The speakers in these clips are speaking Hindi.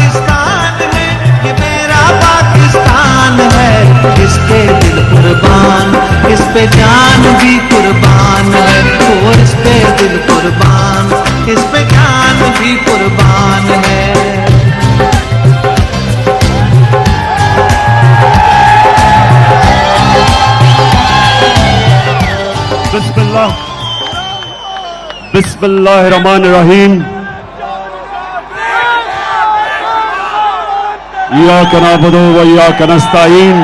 पाकिस्तान है, ये मेरा पाकिस्तान है। इस पे दिल कुर्बान, इस पे जान भी कुर्बान है। वो इस पे दिल कुर्बान, इस पे जान भी कुर्बान है। बिस्मिल्लाह, बिस्मिल्लाहिर्रहमानिर्रहीम। इय्याका नअबुदु व इय्याका नस्तईन।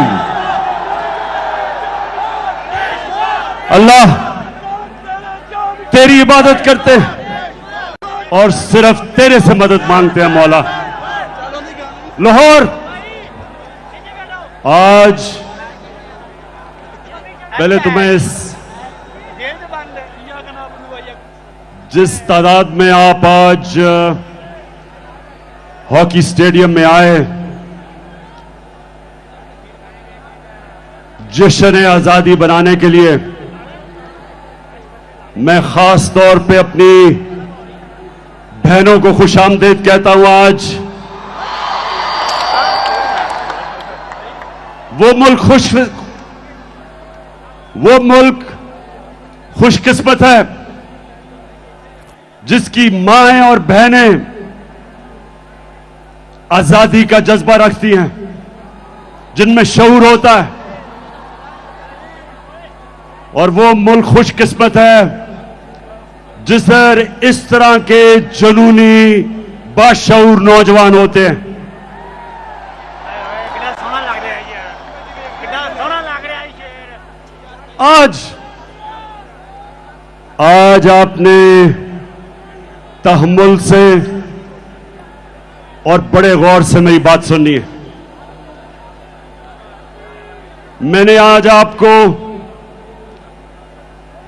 अल्लाह, तेरी इबादत करते हैं और सिर्फ तेरे से मदद मांगते हैं मौला। लाहौर, आज पहले तो मैं जिस तादाद में आप आज हॉकी स्टेडियम में आए, जश्न आजादी बनाने के लिए, मैं खास तौर पे अपनी बहनों को खुशामदीद कहता हूं। आज वो मुल्क खुशकिस्मत है जिसकी माएं और बहनें आजादी का जज्बा रखती हैं, जिनमें शऊर होता है। और वो मुल्क खुशकिस्मत है जिस पर इस तरह के जुनूनी बाशऊर नौजवान होते हैं। आज आपने तहम्मुल से और बड़े गौर से मेरी बात सुननी है। मैंने आज आपको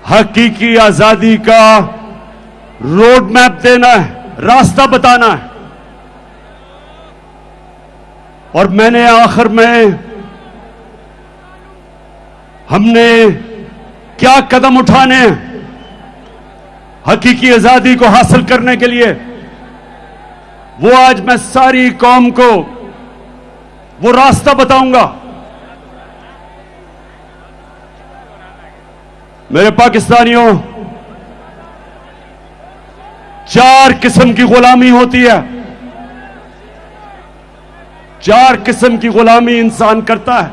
हकीकी आजादी का रोड मैप देना है, रास्ता बताना है। और मैंने आखिर में हमने क्या कदम उठाने हैं हकीकी आजादी को हासिल करने के लिए, वो आज मैं सारी कौम को वो रास्ता बताऊंगा। मेरे पाकिस्तानियों, 4 किस्म की गुलामी होती है। 4 किस्म की गुलामी इंसान करता है।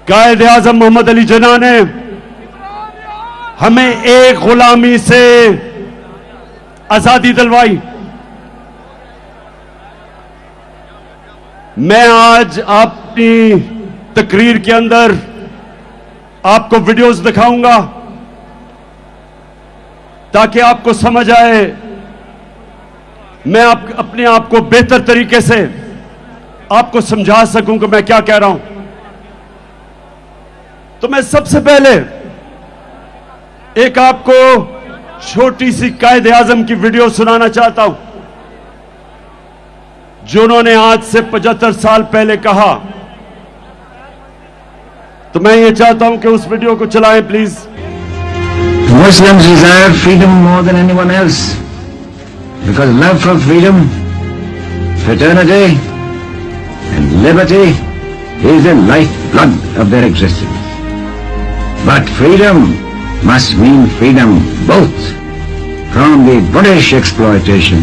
कायद आजम मोहम्मद अली जिन्ना ने हमें एक गुलामी से आजादी दिलवाई। मैं आज अपनी तकरीर के अंदर आपको वीडियोस दिखाऊंगा ताकि आपको समझ आए, मैं अपने आप को बेहतर तरीके से आपको समझा सकूं कि मैं क्या कह रहा हूं। तो मैं सबसे पहले एक आपको छोटी सी कायद आजम की वीडियो सुनाना चाहता हूं, जो उन्होंने आज से 75 साल पहले कहा। तो मैं ये चाहता हूं कि उस वीडियो को चलाएं please. Muslims desire freedom more than anyone else because love for freedom, fraternity and liberty is the lifeblood of their existence. But freedom must mean freedom both from the British exploitation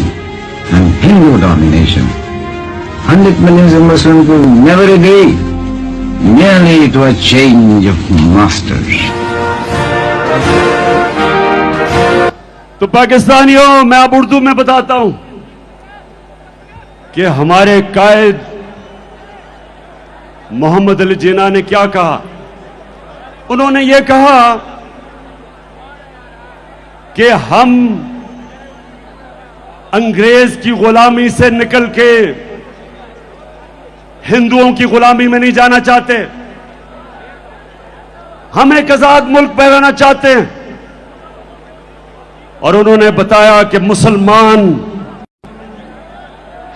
and Hindu domination. 100 millions of Muslims will never agree merely to a change of masters. तो पाकिस्तानियों, मैं अब उर्दू में बताता हूं कि हमारे कायद मोहम्मद अली जिन्ना ने क्या कहा। उन्होंने ये कहा कि हम अंग्रेज की गुलामी से निकल के हिंदुओं की गुलामी में नहीं जाना चाहते, हम एक आजाद मुल्क बनाना चाहते हैं। और उन्होंने बताया कि मुसलमान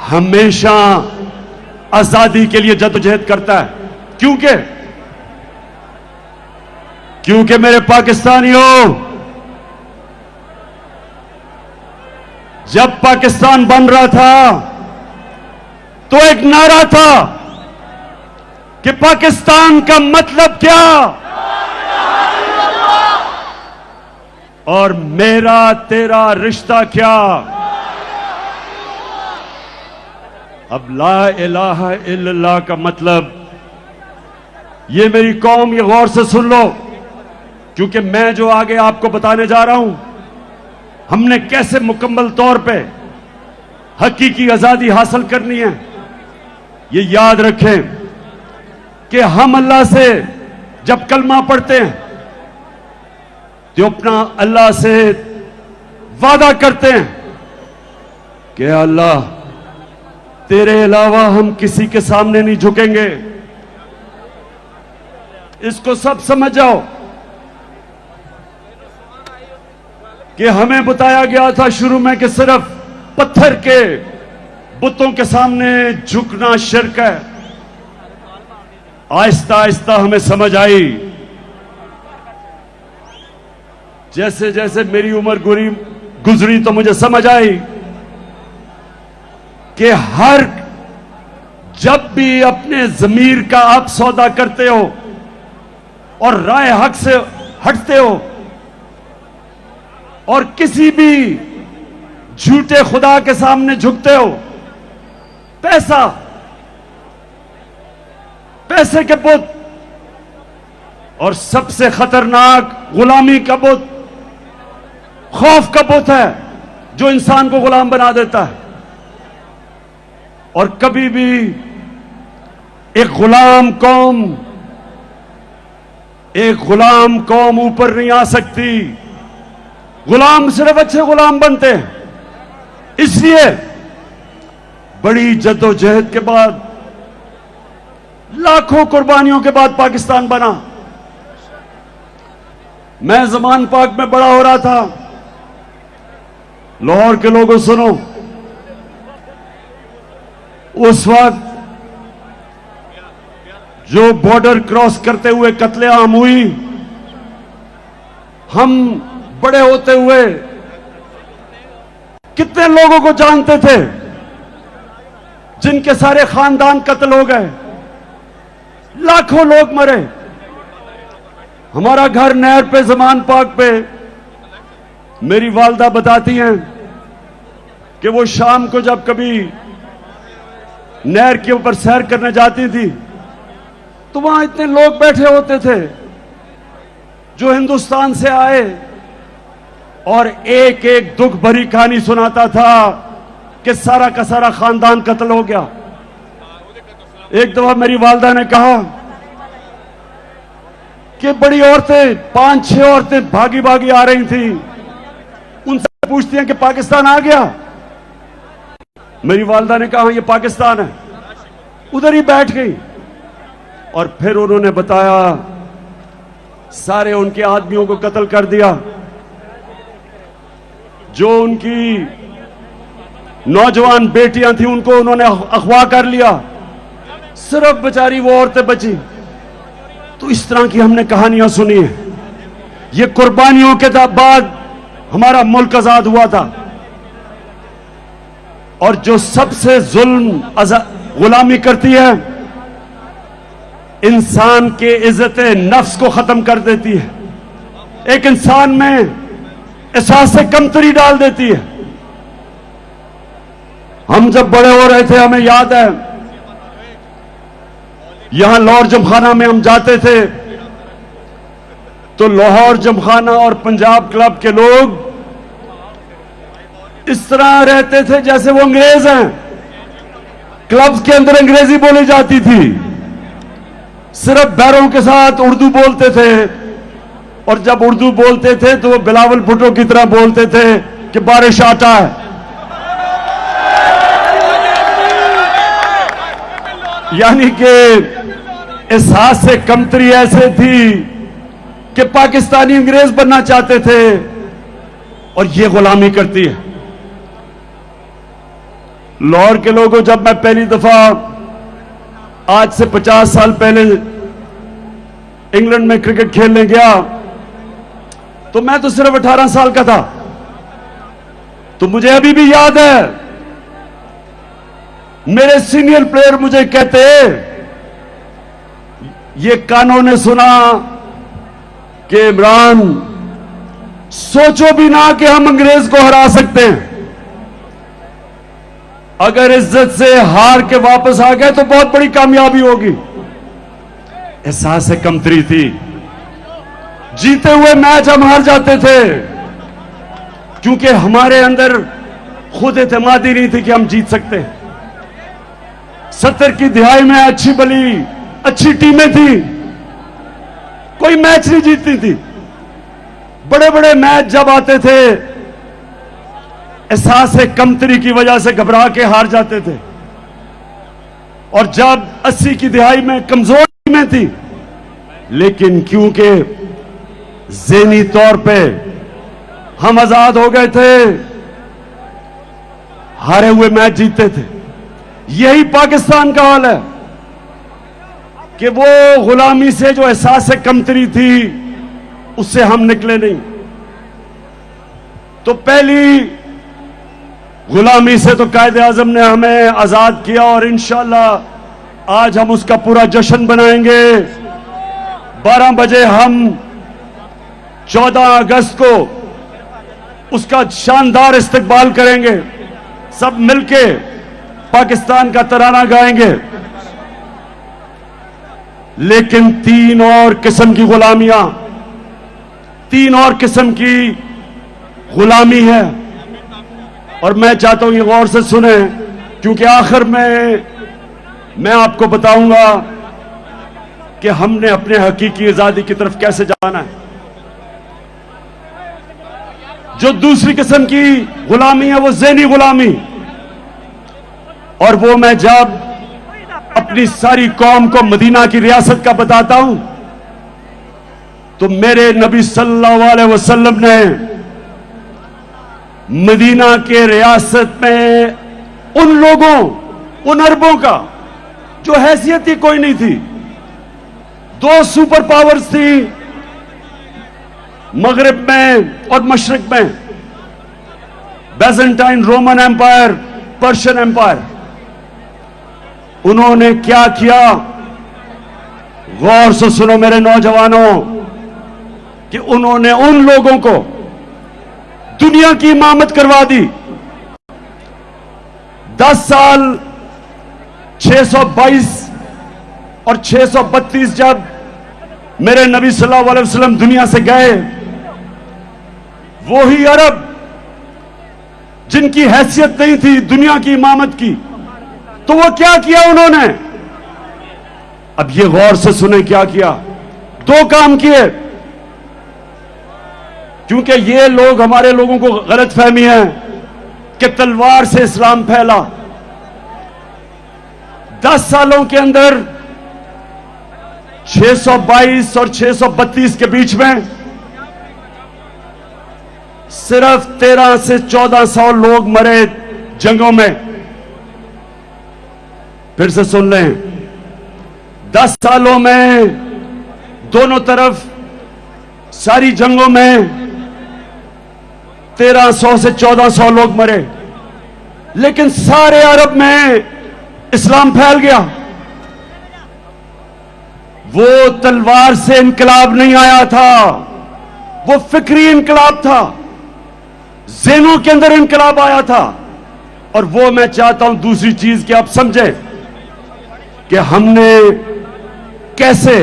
हमेशा आजादी के लिए जद्दोजहद करता है। क्योंकि मेरे पाकिस्तानियों, जब पाकिस्तान बन रहा था तो एक नारा था कि पाकिस्तान का मतलब क्या, और मेरा तेरा रिश्ता क्या। अब ला इलाहा इल्लल्लाह का मतलब, ये मेरी कौम ये गौर से सुन लो, क्योंकि मैं जो आगे आपको बताने जा रहा हूं, हमने कैसे मुकम्मल तौर पे हकीकी आजादी हासिल करनी है। ये याद रखें कि हम अल्लाह से जब कलमा पढ़ते हैं तो अपना अल्लाह से वादा करते हैं कि अल्लाह तेरे अलावा हम किसी के सामने नहीं झुकेंगे। इसको सब समझ जाओ कि हमें बताया गया था शुरू में कि सिर्फ पत्थर के बुतों के सामने झुकना शिर्क है। आहिस्ता आहिस्ता हमें समझ आई, जैसे जैसे मेरी उम्र गुजरी तो मुझे समझ आई कि हर जब भी अपने जमीर का आप सौदा करते हो और राय हक से हटते हो और किसी भी झूठे खुदा के सामने झुकते हो, पैसे के बुत और सबसे खतरनाक गुलामी का बुत खौफ का बुत है जो इंसान को गुलाम बना देता है। और कभी भी एक गुलाम कौम ऊपर नहीं आ सकती। गुलाम सिर्फ अच्छे गुलाम बनते हैं। इसलिए बड़ी जद्दोजहद के बाद, लाखों कुर्बानियों के बाद पाकिस्तान बना। मैं ज़मान पाक में बड़ा हो रहा था। लाहौर के लोगों सुनो, उस वक्त जो बॉर्डर क्रॉस करते हुए कत्लेआम हुई, हम बड़े होते हुए कितने लोगों को जानते थे जिनके सारे खानदान कत्ल हो गए, लाखों लोग मरे। हमारा घर नहर पे, ज़मान पाक पे, मेरी वालदा बताती हैं कि वो शाम को जब कभी नहर के ऊपर सैर करने जाती थी तो वहां इतने लोग बैठे होते थे जो हिंदुस्तान से आए और एक एक दुख भरी कहानी सुनाता था कि सारा का सारा खानदान कत्ल हो गया। एक दफा मेरी वालदा ने कहा कि बड़ी औरतें, 5-6 औरतें भागी भागी आ रही थी, उनसे पूछती हैं कि पाकिस्तान आ गया। मेरी वालदा ने कहा ये पाकिस्तान है। उधर ही बैठ गई और फिर उन्होंने बताया सारे उनके आदमियों को कत्ल कर दिया, जो उनकी नौजवान बेटियां थी उनको उन्होंने अगवा कर लिया, सिर्फ बेचारी वो औरतें बची। तो इस तरह की हमने कहानियां सुनी है। ये कुर्बानियों के बाद हमारा मुल्क आजाद हुआ था। और जो सबसे जुल्म गुलामी करती है, इंसान के इज्जत नफ्स को खत्म कर देती है, एक इंसान में एहसास से कमतरी डाल देती है। हम जब बड़े हो रहे थे हमें याद है, यहां लाहौर जमखाना में हम जाते थे तो लाहौर जमखाना और पंजाब क्लब के लोग इस तरह रहते थे जैसे वो अंग्रेज हैं। क्लब्स के अंदर अंग्रेजी बोली जाती थी, सिर्फ बैरों के साथ उर्दू बोलते थे, और जब उर्दू बोलते थे तो वो बिलावल भुट्टो की तरह बोलते थे कि बारिश आता है। यानी कि एहसास से कमतरी ऐसे थी कि पाकिस्तानी अंग्रेज बनना चाहते थे, और ये गुलामी करती है। लाहौर के लोगों, जब मैं पहली दफा आज से 50 साल पहले इंग्लैंड में क्रिकेट खेलने गया तो मैं तो सिर्फ 18 साल का था। तो मुझे अभी भी याद है, मेरे सीनियर प्लेयर मुझे कहते, ये कानों ने सुना कि इमरान सोचो भी ना कि हम अंग्रेज को हरा सकते हैं, अगर इज्जत से हार के वापस आ गए तो बहुत बड़ी कामयाबी होगी। एहसास कमतरी थी, जीते हुए मैच हम हार जाते थे क्योंकि हमारे अंदर खुद एतमादी नहीं थी कि हम जीत सकते। 70 की दिहाई में अच्छी भली अच्छी टीमें थी, कोई मैच नहीं जीतती थी। बड़े बड़े मैच जब आते थे एहसास कमतरी की वजह से घबरा के हार जाते थे, और जब 80 की दिहाई में कमजोर टीमें थी, लेकिन क्योंकि ज़हनी तौर पे हम आजाद हो गए थे, हारे हुए मैच जीतते थे। यही पाकिस्तान का हाल है कि वो गुलामी से जो एहसास कमतरी थी उससे हम निकले नहीं। तो पहली गुलामी से तो कायदे आजम ने हमें आजाद किया, और इंशाअल्लाह आज हम उसका पूरा जश्न बनाएंगे। 12 बजे हम 14 अगस्त को उसका शानदार इस्तकबाल करेंगे, सब मिलके पाकिस्तान का तराना गाएंगे। लेकिन 3 और किस्म की गुलामियां, 3 और किस्म की गुलामी है, और मैं चाहता हूं ये गौर से सुने, क्योंकि आखिर में मैं आपको बताऊंगा कि हमने अपने हकीकी आजादी की तरफ कैसे जाना है। जो दूसरी किस्म की गुलामी है वो ज़हनी गुलामी, और वो मैं जब अपनी सारी कौम को मदीना की रियासत का बताता हूं तो मेरे नबी सल्लल्लाहु अलैहि वसल्लम ने मदीना के रियासत में उन लोगों, उन अरबों का जो हैसियत ही कोई नहीं थी, 2 सुपर पावर्स थी मगरिब में और मशरिक में, Byzantine Roman empire, Persian empire. उन्होंने क्या किया, गौर से सुनो मेरे नौजवानों, कि उन्होंने उन लोगों को दुनिया की इमामत करवा दी। 10 साल 622 और 632 जब मेरे नबी सल्लल्लाहु अलैहि वसल्लम दुनिया से गए, वो ही अरब जिनकी हैसियत नहीं थी दुनिया की इमामत की, तो वो क्या किया उन्होंने, अब ये गौर से सुने क्या किया। 2 काम किए, क्योंकि ये लोग, हमारे लोगों को गलतफहमी है कि तलवार से इस्लाम फैला। 10 सालों के अंदर 622 और 632 के बीच में सिर्फ 13 से 1400 लोग मरे जंगों में। फिर से सुन लें, 10 सालों में दोनों तरफ सारी जंगों में 1300 से 1400 लोग मरे, लेकिन सारे अरब में इस्लाम फैल गया। वो तलवार से इनकलाब नहीं आया था, वो फिक्री इनकलाब था, ज़हनों के अंदर इनकलाब आया था। और वो मैं चाहता हूं दूसरी चीज कि आप समझें कि हमने कैसे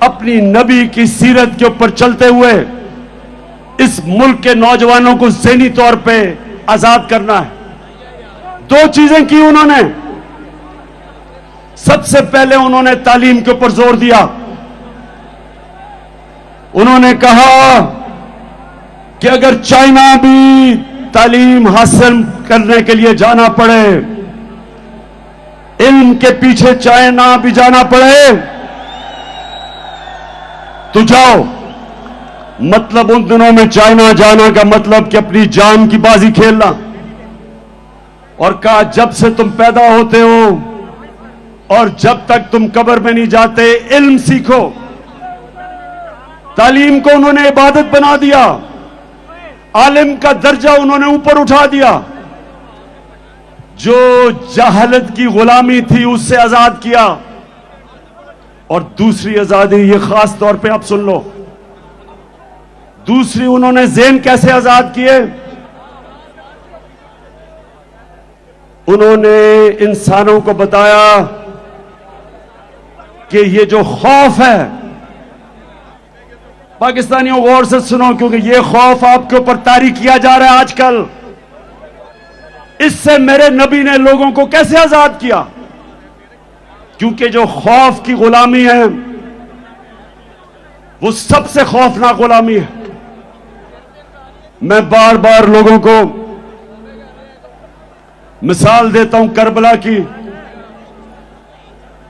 अपनी नबी की सीरत के ऊपर चलते हुए इस मुल्क के नौजवानों को ज़हनी तौर पे आजाद करना है। 2 चीजें की उन्होंने। सबसे पहले उन्होंने तालीम के ऊपर जोर दिया। उन्होंने कहा कि अगर चाइना भी तालीम हासिल करने के लिए जाना पड़े, इल्म के पीछे चाइना भी जाना पड़े, तो जाओ। मतलब उन दिनों में चाइना जाना का मतलब कि अपनी जान की बाजी खेलना। और कहा जब से तुम पैदा होते हो और जब तक तुम कब्र में नहीं जाते, इल्म सीखो। तालीम को उन्होंने इबादत बना दिया। आलिम का दर्जा उन्होंने ऊपर उठा दिया, जो जहालत की गुलामी थी उससे आजाद किया। और दूसरी आजादी, ये खास तौर पे आप सुन लो, दूसरी उन्होंने ज़हन कैसे आजाद किए? उन्होंने इंसानों को बताया कि ये जो खौफ है, पाकिस्तानियों गौर से सुनो, क्योंकि ये खौफ आपके ऊपर तारी किया जा रहा है आजकल, इससे मेरे नबी ने लोगों को कैसे आजाद किया? क्योंकि जो खौफ की गुलामी है वो सबसे खौफनाक गुलामी है। मैं बार बार लोगों को मिसाल देता हूं करबला की।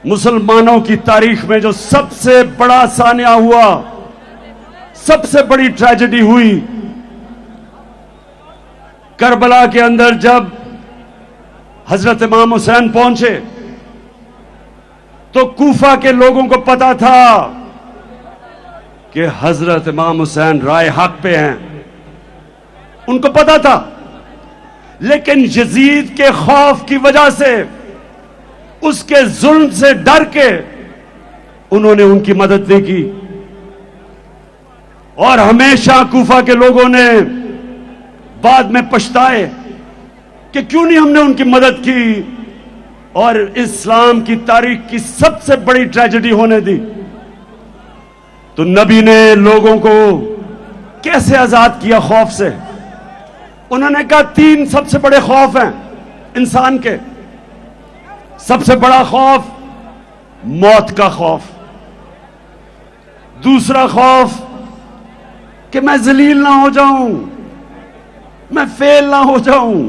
मुसलमानों की तारीख में जो सबसे बड़ा सानिया हुआ, सबसे बड़ी ट्रेजेडी हुई, करबला के अंदर जब हजरत इमाम हुसैन पहुंचे तो कूफा के लोगों को पता था कि हजरत इमाम हुसैन राय हक पे हैं, उनको पता था। लेकिन यजीद के खौफ की वजह से, उसके जुल्म से डर के उन्होंने उनकी मदद नहीं की। और हमेशा कूफा के लोगों ने बाद में पछताए कि क्यों नहीं हमने उनकी मदद की और इस्लाम की तारीख की सबसे बड़ी ट्रेजेडी होने दी। तो नबी ने लोगों को कैसे आजाद किया खौफ से? उन्होंने कहा 3 सबसे बड़े खौफ हैं इंसान के। सबसे बड़ा खौफ मौत का खौफ, दूसरा खौफ कि मैं जलील ना हो जाऊं, मैं फेल ना हो जाऊं,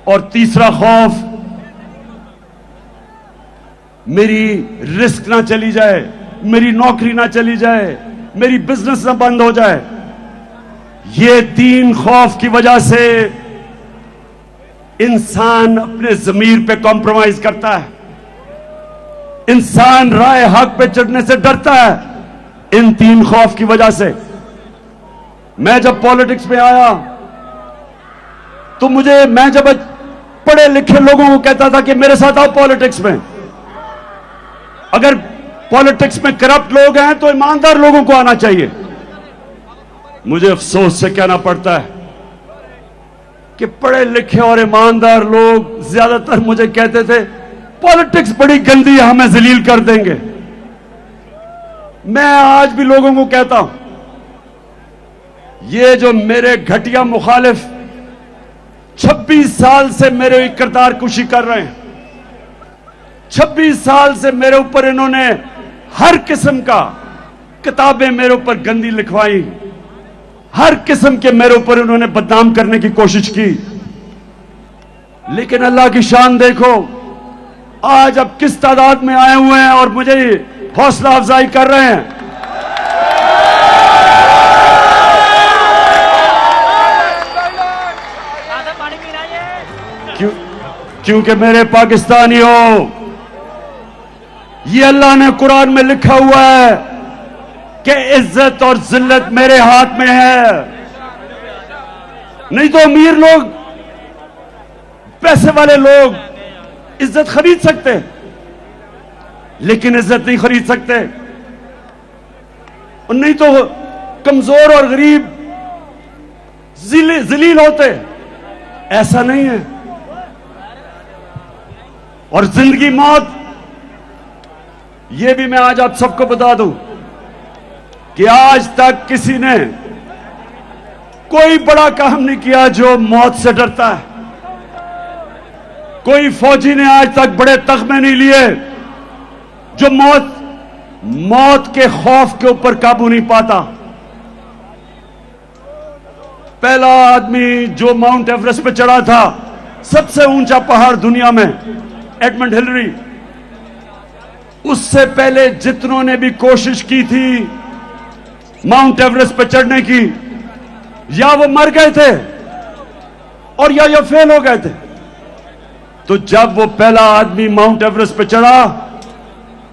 और तीसरा खौफ मेरी रिस्क ना चली जाए, मेरी नौकरी ना चली जाए, मेरी बिजनेस ना बंद हो जाए। ये 3 खौफ की वजह से इंसान अपने जमीर पे कॉम्प्रोमाइज करता है, इंसान राय हक पे चढ़ने से डरता है, इन 3 खौफ की वजह से। मैं जब पॉलिटिक्स में आया तो मैं जब पढ़े लिखे लोगों को कहता था कि मेरे साथ आओ पॉलिटिक्स में, अगर पॉलिटिक्स में करप्ट लोग हैं तो ईमानदार लोगों को आना चाहिए। मुझे अफसोस से कहना पड़ता है कि पढ़े लिखे और ईमानदार लोग ज्यादातर मुझे कहते थे पॉलिटिक्स बड़ी गंदी है, हमें जलील कर देंगे। मैं आज भी लोगों को कहता हूं, ये जो मेरे घटिया मुखालिफ 26 साल से मेरे किरदार कुशी कर रहे हैं, 26 साल से मेरे ऊपर इन्होंने हर किस्म का किताबें मेरे ऊपर गंदी लिखवाई, हर किस्म के मेरे ऊपर इन्होंने बदनाम करने की कोशिश की। लेकिन अल्लाह की शान देखो, आज अब किस तादाद में आए हुए हैं और मुझे हौसला अफजाई कर रहे हैं। क्योंकि मेरे पाकिस्तानियों, ये अल्लाह ने कुरान में लिखा हुआ है कि इज्जत और जिल्लत मेरे हाथ में है। नहीं तो अमीर लोग, पैसे वाले लोग इज्जत खरीद सकते, लेकिन इज्जत नहीं खरीद सकते। और नहीं तो कमजोर और गरीब जलील होते, ऐसा नहीं है। और जिंदगी मौत, यह भी मैं आज आप सबको बता दूं कि आज तक किसी ने कोई बड़ा काम नहीं किया जो मौत से डरता है। कोई फौजी ने आज तक बड़े तगमे नहीं लिए जो मौत के खौफ के ऊपर काबू नहीं पाता। पहला आदमी जो माउंट एवरेस्ट पे चढ़ा था, सबसे ऊंचा पहाड़ दुनिया में, एडमंड हिलरी, उससे पहले जितनों ने भी कोशिश की थी माउंट एवरेस्ट पे चढ़ने की, या वो मर गए थे और या फेल हो गए थे। तो जब वो पहला आदमी माउंट एवरेस्ट पे चढ़ा,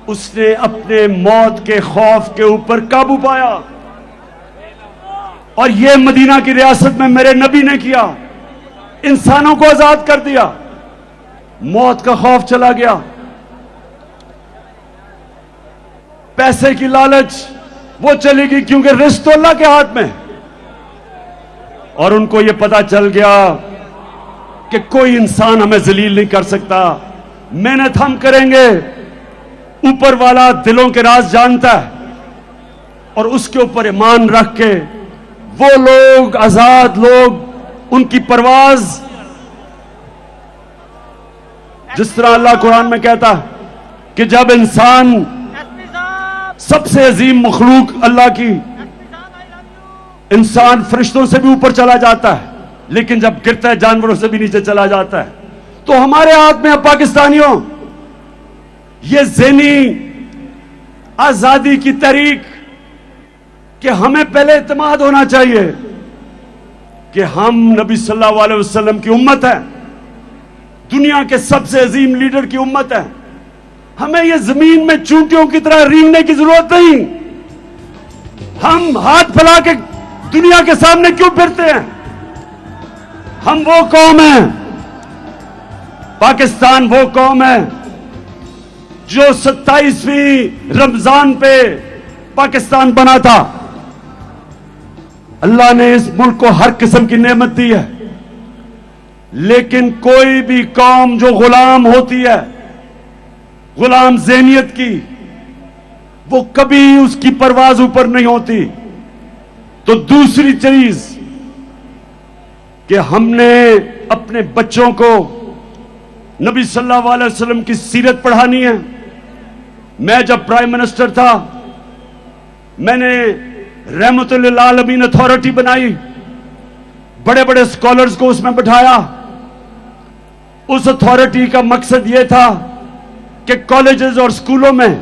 उसने अपने मौत के खौफ के ऊपर काबू पाया। और ये मदीना की रियासत में मेरे नबी ने किया। इंसानों को आजाद कर दिया, मौत का खौफ चला गया, पैसे की लालच वो चली गई, क्योंकि रिस्क तो अल्लाह के हाथ में है। और उनको ये पता चल गया कि कोई इंसान हमें जलील नहीं कर सकता, मेहनत हम करेंगे, ऊपर वाला दिलों के राज जानता है। और उसके ऊपर ईमान रख के वो लोग, आजाद लोग, उनकी परवाज, जिस तरह अल्लाह कुरान में कहता है कि जब इंसान सबसे अजीम मखलूक अल्लाह की, इंसान फरिश्तों से भी ऊपर चला जाता है, लेकिन जब गिरता है जानवरों से भी नीचे चला जाता है। तो हमारे हाथ में, पाकिस्तानियों, ये ज़हनी आजादी की तहरीक कि हमें पहले इत्मीनान होना चाहिए कि हम नबी सल्लल्लाहु अलैहि वसल्लम की उम्मत है, दुनिया के सबसे अजीम लीडर की उम्मत है। हमें ये जमीन में चूंटियों की तरह रेंगने की जरूरत नहीं। हम हाथ फैला के दुनिया के सामने क्यों फिरते हैं? हम वो कौम है, पाकिस्तान वो कौम है जो 27वीं रमजान पे पाकिस्तान बना था। अल्लाह ने इस मुल्क को हर किस्म की नेमत दी है, लेकिन कोई भी कौम जो गुलाम होती है, गुलाम ज़हनियत की, वो कभी उसकी परवाज ऊपर नहीं होती। तो दूसरी चीज कि हमने अपने बच्चों को नबी सल्लल्लाहु अलैहि वसल्लम की सीरत पढ़ानी है। मैं जब प्राइम मिनिस्टर था, मैंने रहमतुल लिल आलमीन अथॉरिटी बनाई, बड़े बड़े स्कॉलर्स को उसमें बिठाया। उस अथॉरिटी का मकसद यह था कि कॉलेजेस और स्कूलों में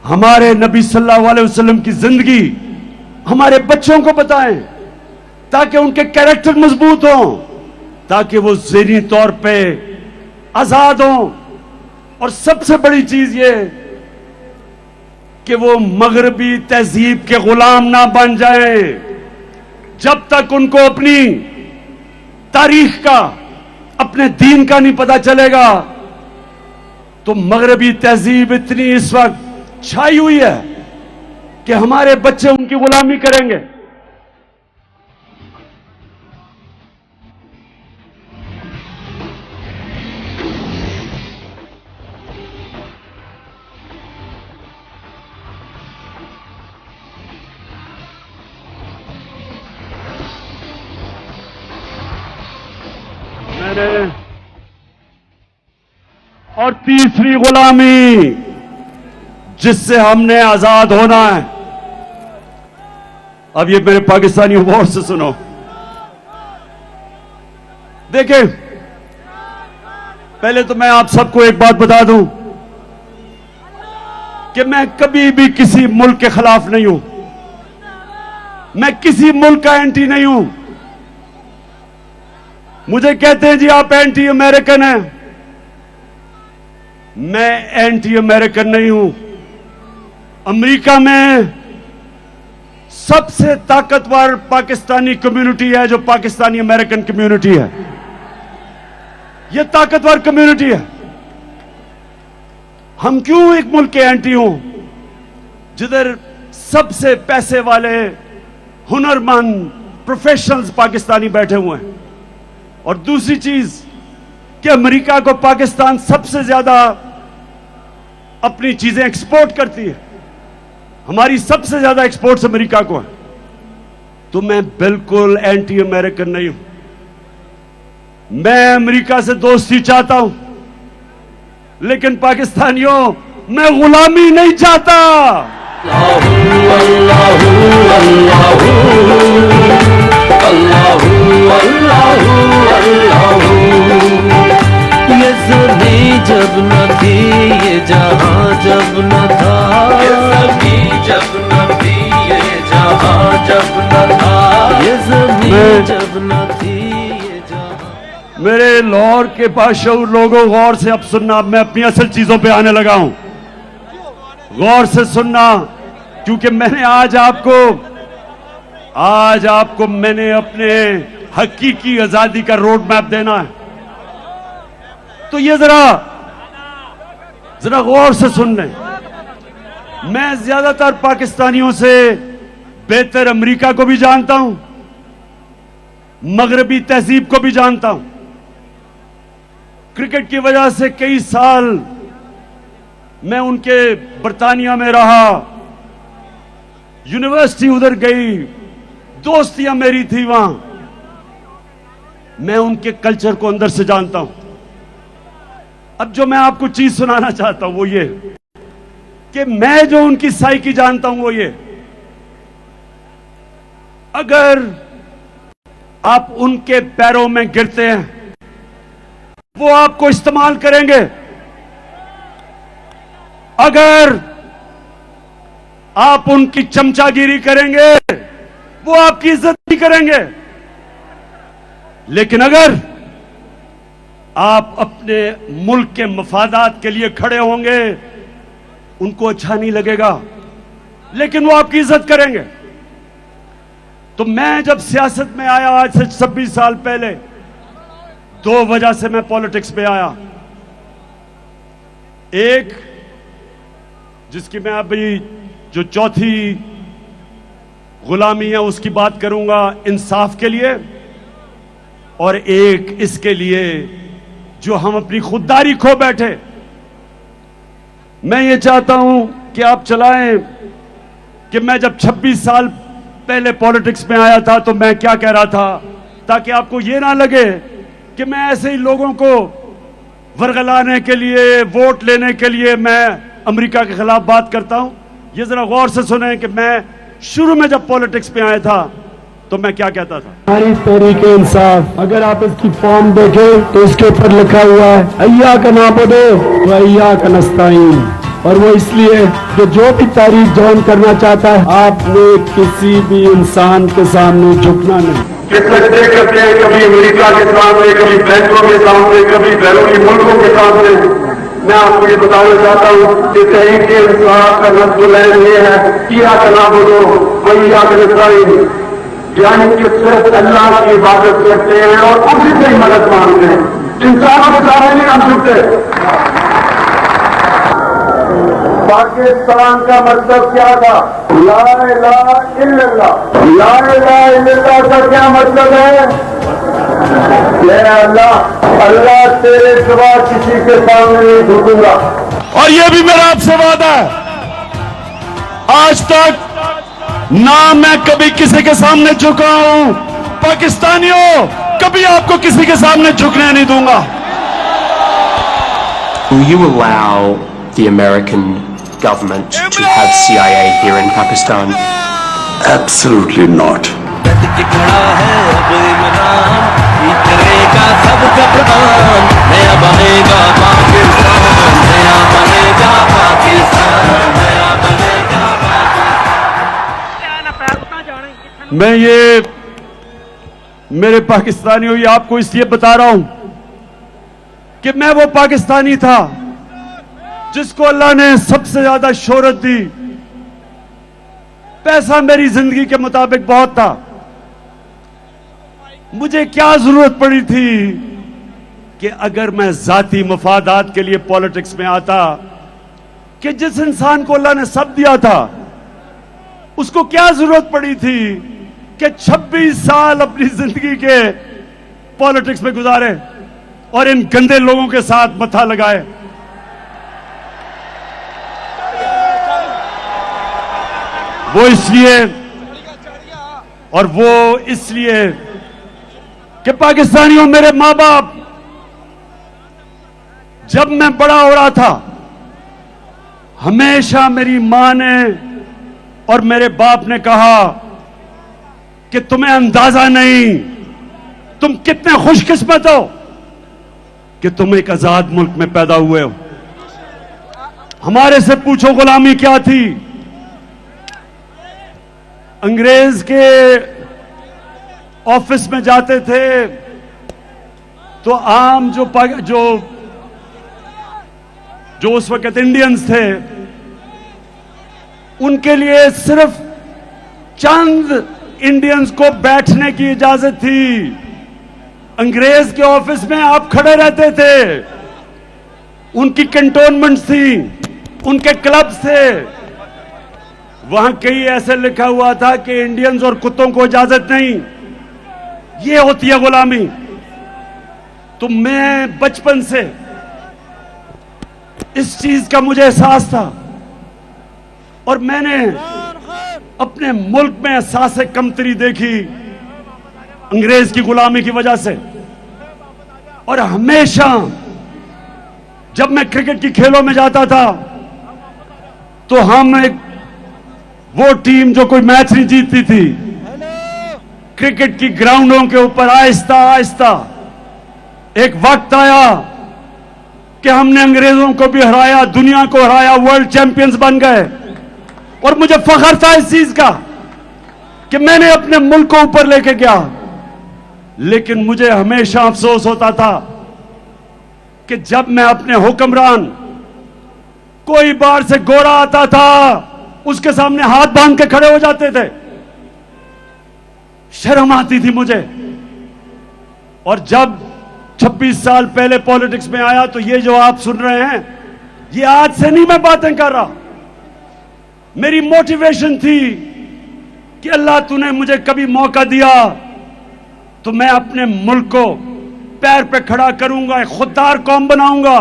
हमारे नबी सल्लल्लाहु अलैहि वसल्लम की जिंदगी हमारे बच्चों को बताएं, ताकि उनके कैरेक्टर मजबूत हों, ताकि वो ज़हनी तौर पे आजाद हों। और सबसे बड़ी चीज ये कि वो मगरबी तहजीब के गुलाम ना बन जाएं। जब तक उनको अपनी तारीख का, अपने दीन का नहीं पता चलेगा, तो मगरबी तहजीब इतनी इस वक्त छाई हुई है कि हमारे बच्चे उनकी गुलामी करेंगे। और तीसरी गुलामी जिससे हमने आजाद होना है, अब ये मेरे पाकिस्तानी गौर से सुनो। देखिए, पहले तो मैं आप सबको एक बात बता दूं कि मैं कभी भी किसी मुल्क के खिलाफ नहीं हूं, मैं किसी मुल्क का एंटी नहीं हूं। मुझे कहते हैं जी आप एंटी अमेरिकन हैं, मैं एंटी अमेरिकन नहीं हूं। अमेरिका में सबसे ताकतवर पाकिस्तानी कम्युनिटी है जो पाकिस्तानी अमेरिकन कम्युनिटी है। यह ताकतवर कम्युनिटी है। हम क्यों एक मुल्क के एंटी हों जिधर सबसे पैसे वाले हुनरमंद प्रोफेशनल्स पाकिस्तानी बैठे हुए हैं। और दूसरी चीज कि अमेरिका को पाकिस्तान सबसे ज्यादा अपनी चीजें एक्सपोर्ट करती है, हमारी सबसे ज्यादा एक्सपोर्ट्स अमेरिका को है। तो मैं बिल्कुल एंटी अमेरिकन नहीं हूं। मैं अमेरिका से दोस्ती चाहता हूं, लेकिन पाकिस्तानियों मैं गुलामी नहीं चाहता। ये ज़मीं जब न थी, ये जहां जब न था, ये ज़मीं जब न थी, ये जहां जब न था, ये ज़मीं जब न थी, ये जहां। मेरे लाहौर के बाशऊर लोगों, गौर से अब सुनना। मैं अपनी असल चीजों पे आने लगा हूं, गौर से सुनना, क्योंकि मैंने आज आपको आज आपको मैंने अपने हकीकी आजादी का रोड मैप देना है, तो ये जरा गौर से सुन लें। मैं ज्यादातर पाकिस्तानियों से बेहतर अमेरिका को भी जानता हूं, मगरबी तहजीब को भी जानता हूं। क्रिकेट की वजह से कई साल मैं उनके बरतानिया में रहा, यूनिवर्सिटी उधर गई, दोस्तियां मेरी थी वहां। मैं उनके कल्चर को अंदर से जानता हूं। अब जो मैं आपको चीज सुनाना चाहता हूं वो ये कि मैं जो उनकी साइकी जानता हूं वो ये, अगर आप उनके पैरों में गिरते हैं वो आपको इस्तेमाल करेंगे, अगर आप उनकी चमचागिरी करेंगे वो आपकी इज्जत नहीं करेंगे, लेकिन अगर आप अपने मुल्क के मफादात के लिए खड़े होंगे उनको अच्छा नहीं लगेगा, लेकिन वो आपकी इज्जत करेंगे। तो मैं जब सियासत में आया आज से 26 साल पहले, 2 वजह से मैं पॉलिटिक्स में आया। एक, जिसकी मैं अभी जो चौथी गुलामी है उसकी बात करूंगा, इंसाफ के लिए, और एक इसके लिए जो हम अपनी खुददारी खो बैठे। मैं ये चाहता हूं कि आप चलाएं कि मैं जब 26 साल पहले पॉलिटिक्स में आया था तो मैं क्या कह रहा था, ताकि आपको ये ना लगे कि मैं ऐसे ही लोगों को वरगलाने के लिए, वोट लेने के लिए मैं अमेरिका के खिलाफ बात करता हूं। ये जरा गौर से सुने कि मैं शुरू में जब पॉलिटिक्स में आया था तो मैं क्या कहता था। हमारी तहरीक इंसाफ, अगर आप इसकी फॉर्म देखें तो इसके ऊपर लिखा हुआ है अय्या का नाबुदो व अय्या का नस्ताईन, और वो इसलिए कि जो भी तारीख जॉइन करना चाहता है आपने किसी भी इंसान के सामने झुकना नहीं। करते हैं कभी अमेरिका के सामने, कभी बैंकों के सामने, कभी बैरूनी मुल्कों के सामने। मैं आपको ये बताना चाहता हूँ कि तहरीक इंसाफ का नस्ल ये है किया का नाबुदो व अय्या का नस्ताईन, यानी कि सिर्फ अल्लाह की इबादत करते हैं और उसी से ही मदद मांगते हैं, इंसानों के सामने नहीं हम झुकते। पाकिस्तान का मतलब क्या था? ला इलाहा इल्लल्लाह। ला इलाहा इल्लल्लाह का क्या मतलब है? अल्लाह तेरे सिवा किसी के सामने नहीं झुकूंगा। और ये भी मेरा आपसे वादा है, आज तक ना मैं कभी किसी के सामने झुका हूं, पाकिस्तानियों कभी आपको किसी के सामने झुकने नहीं दूंगा। Will you allow the American government to have CIA here in Pakistan? Absolutely not. मैं ये मेरे पाकिस्तानियों ये आपको इसलिए बता रहा हूं कि मैं वो पाकिस्तानी था जिसको अल्लाह ने सबसे ज्यादा शोहरत दी। पैसा मेरी जिंदगी के मुताबिक बहुत था, मुझे क्या जरूरत पड़ी थी कि अगर मैं जाती मफादात के लिए पॉलिटिक्स में आता, कि जिस इंसान को अल्लाह ने सब दिया था उसको क्या जरूरत पड़ी थी कि 26 साल अपनी जिंदगी के पॉलिटिक्स में गुजारे और इन गंदे लोगों के साथ मथा लगाए। वो इसलिए कि पाकिस्तानियों, मेरे मां बाप, जब मैं बड़ा हो रहा था हमेशा मेरी मां ने और मेरे बाप ने कहा कि तुम्हें अंदाजा नहीं, तुम कितने खुशकिस्मत हो कि तुम एक आजाद मुल्क में पैदा हुए हो। हमारे से पूछो गुलामी क्या थी। अंग्रेज के ऑफिस में जाते थे तो आम जो उस वक्त इंडियंस थे उनके लिए सिर्फ चंद इंडियंस को बैठने की इजाजत थी। अंग्रेज के ऑफिस में आप खड़े रहते थे, उनकी कैंटोनमेंट थी, उनके क्लब थे, वहां कहीं ऐसे लिखा हुआ था कि इंडियंस और कुत्तों को इजाजत नहीं। ये होती है गुलामी। तो मैं बचपन से इस चीज का मुझे एहसास था और मैंने अपने मुल्क में एहसास कमतरी देखी अंग्रेज की गुलामी की वजह से। और हमेशा जब मैं क्रिकेट की खेलों में जाता था तो वो टीम जो कोई मैच नहीं जीतती थी, क्रिकेट की ग्राउंडों के ऊपर आहिस्ता आहिस्ता एक वक्त आया कि हमने अंग्रेजों को भी हराया, दुनिया को हराया, वर्ल्ड चैंपियंस बन गए। और मुझे फख्र था इस चीज का कि मैंने अपने मुल्क को ऊपर लेके गया। लेकिन मुझे हमेशा अफसोस होता था कि जब मैं अपने हुक्मरान, कोई बाहर से गोरा आता था, उसके सामने हाथ बांध के खड़े हो जाते थे, शर्म आती थी मुझे। और जब 26 साल पहले पॉलिटिक्स में आया तो ये जो आप सुन रहे हैं, ये आज से नहीं मैं बातें कर रहा। मेरी मोटिवेशन थी कि अल्लाह तूने मुझे कभी मौका दिया तो मैं अपने मुल्क को पैर पे खड़ा करूंगा, एक खुददार कौम बनाऊंगा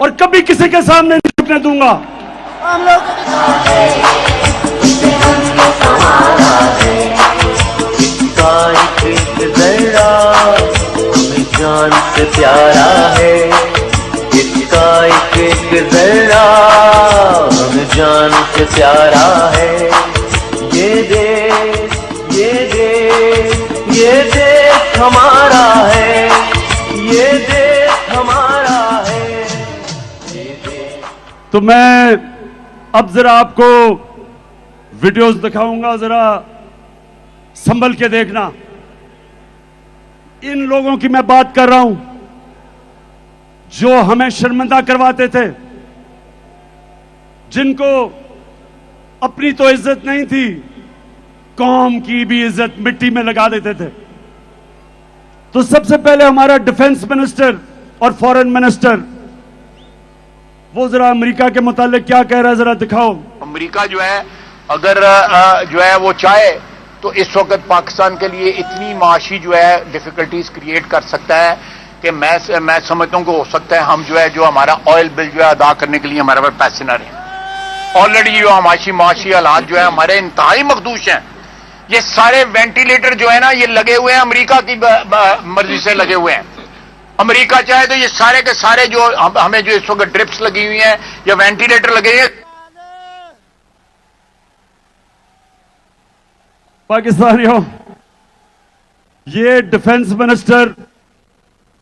और कभी किसी के सामने नहीं झुकने दूंगा। हम लोग जान से प्यारा है, इसका एक जरा हमें जान से प्यारा है। ये देश हमारा है, ये देश हमारा है, ये देश। तो मैं अब जरा आपको वीडियोस दिखाऊंगा, जरा संभल के देखना। इन लोगों की मैं बात कर रहा हूं जो हमें शर्मिंदा करवाते थे, जिनको अपनी तो इज्जत नहीं थी, कौम की भी इज्जत मिट्टी में लगा देते थे। तो सबसे पहले हमारा डिफेंस मिनिस्टर और फॉरेन मिनिस्टर, वो जरा अमेरिका के मुतालिक क्या कह रहा है, जरा दिखाओ। अमेरिका जो है अगर जो है वो चाहे तो इस वक्त पाकिस्तान के लिए इतनी माशी जो है डिफिकल्टीज क्रिएट कर सकता है कि मैं समझता हूं कि हो सकता है हम जो हमारा ऑयल बिल जो है अदा करने के लिए हमारे पास पैसे ना रहे। ऑलरेडी जो माशी हालात जो है हमारे इंतहाई मखदूश हैं। ये सारे वेंटिलेटर जो है ना, ये लगे हुए हैं अमेरिका की मर्जी से लगे हुए हैं। अमेरिका चाहे तो ये सारे के सारे जो हमें जो इस वक्त ड्रिप्स लगी हुई हैं या वेंटिलेटर लगे हैं, पाकिस्तानियों, ये डिफेंस मिनिस्टर,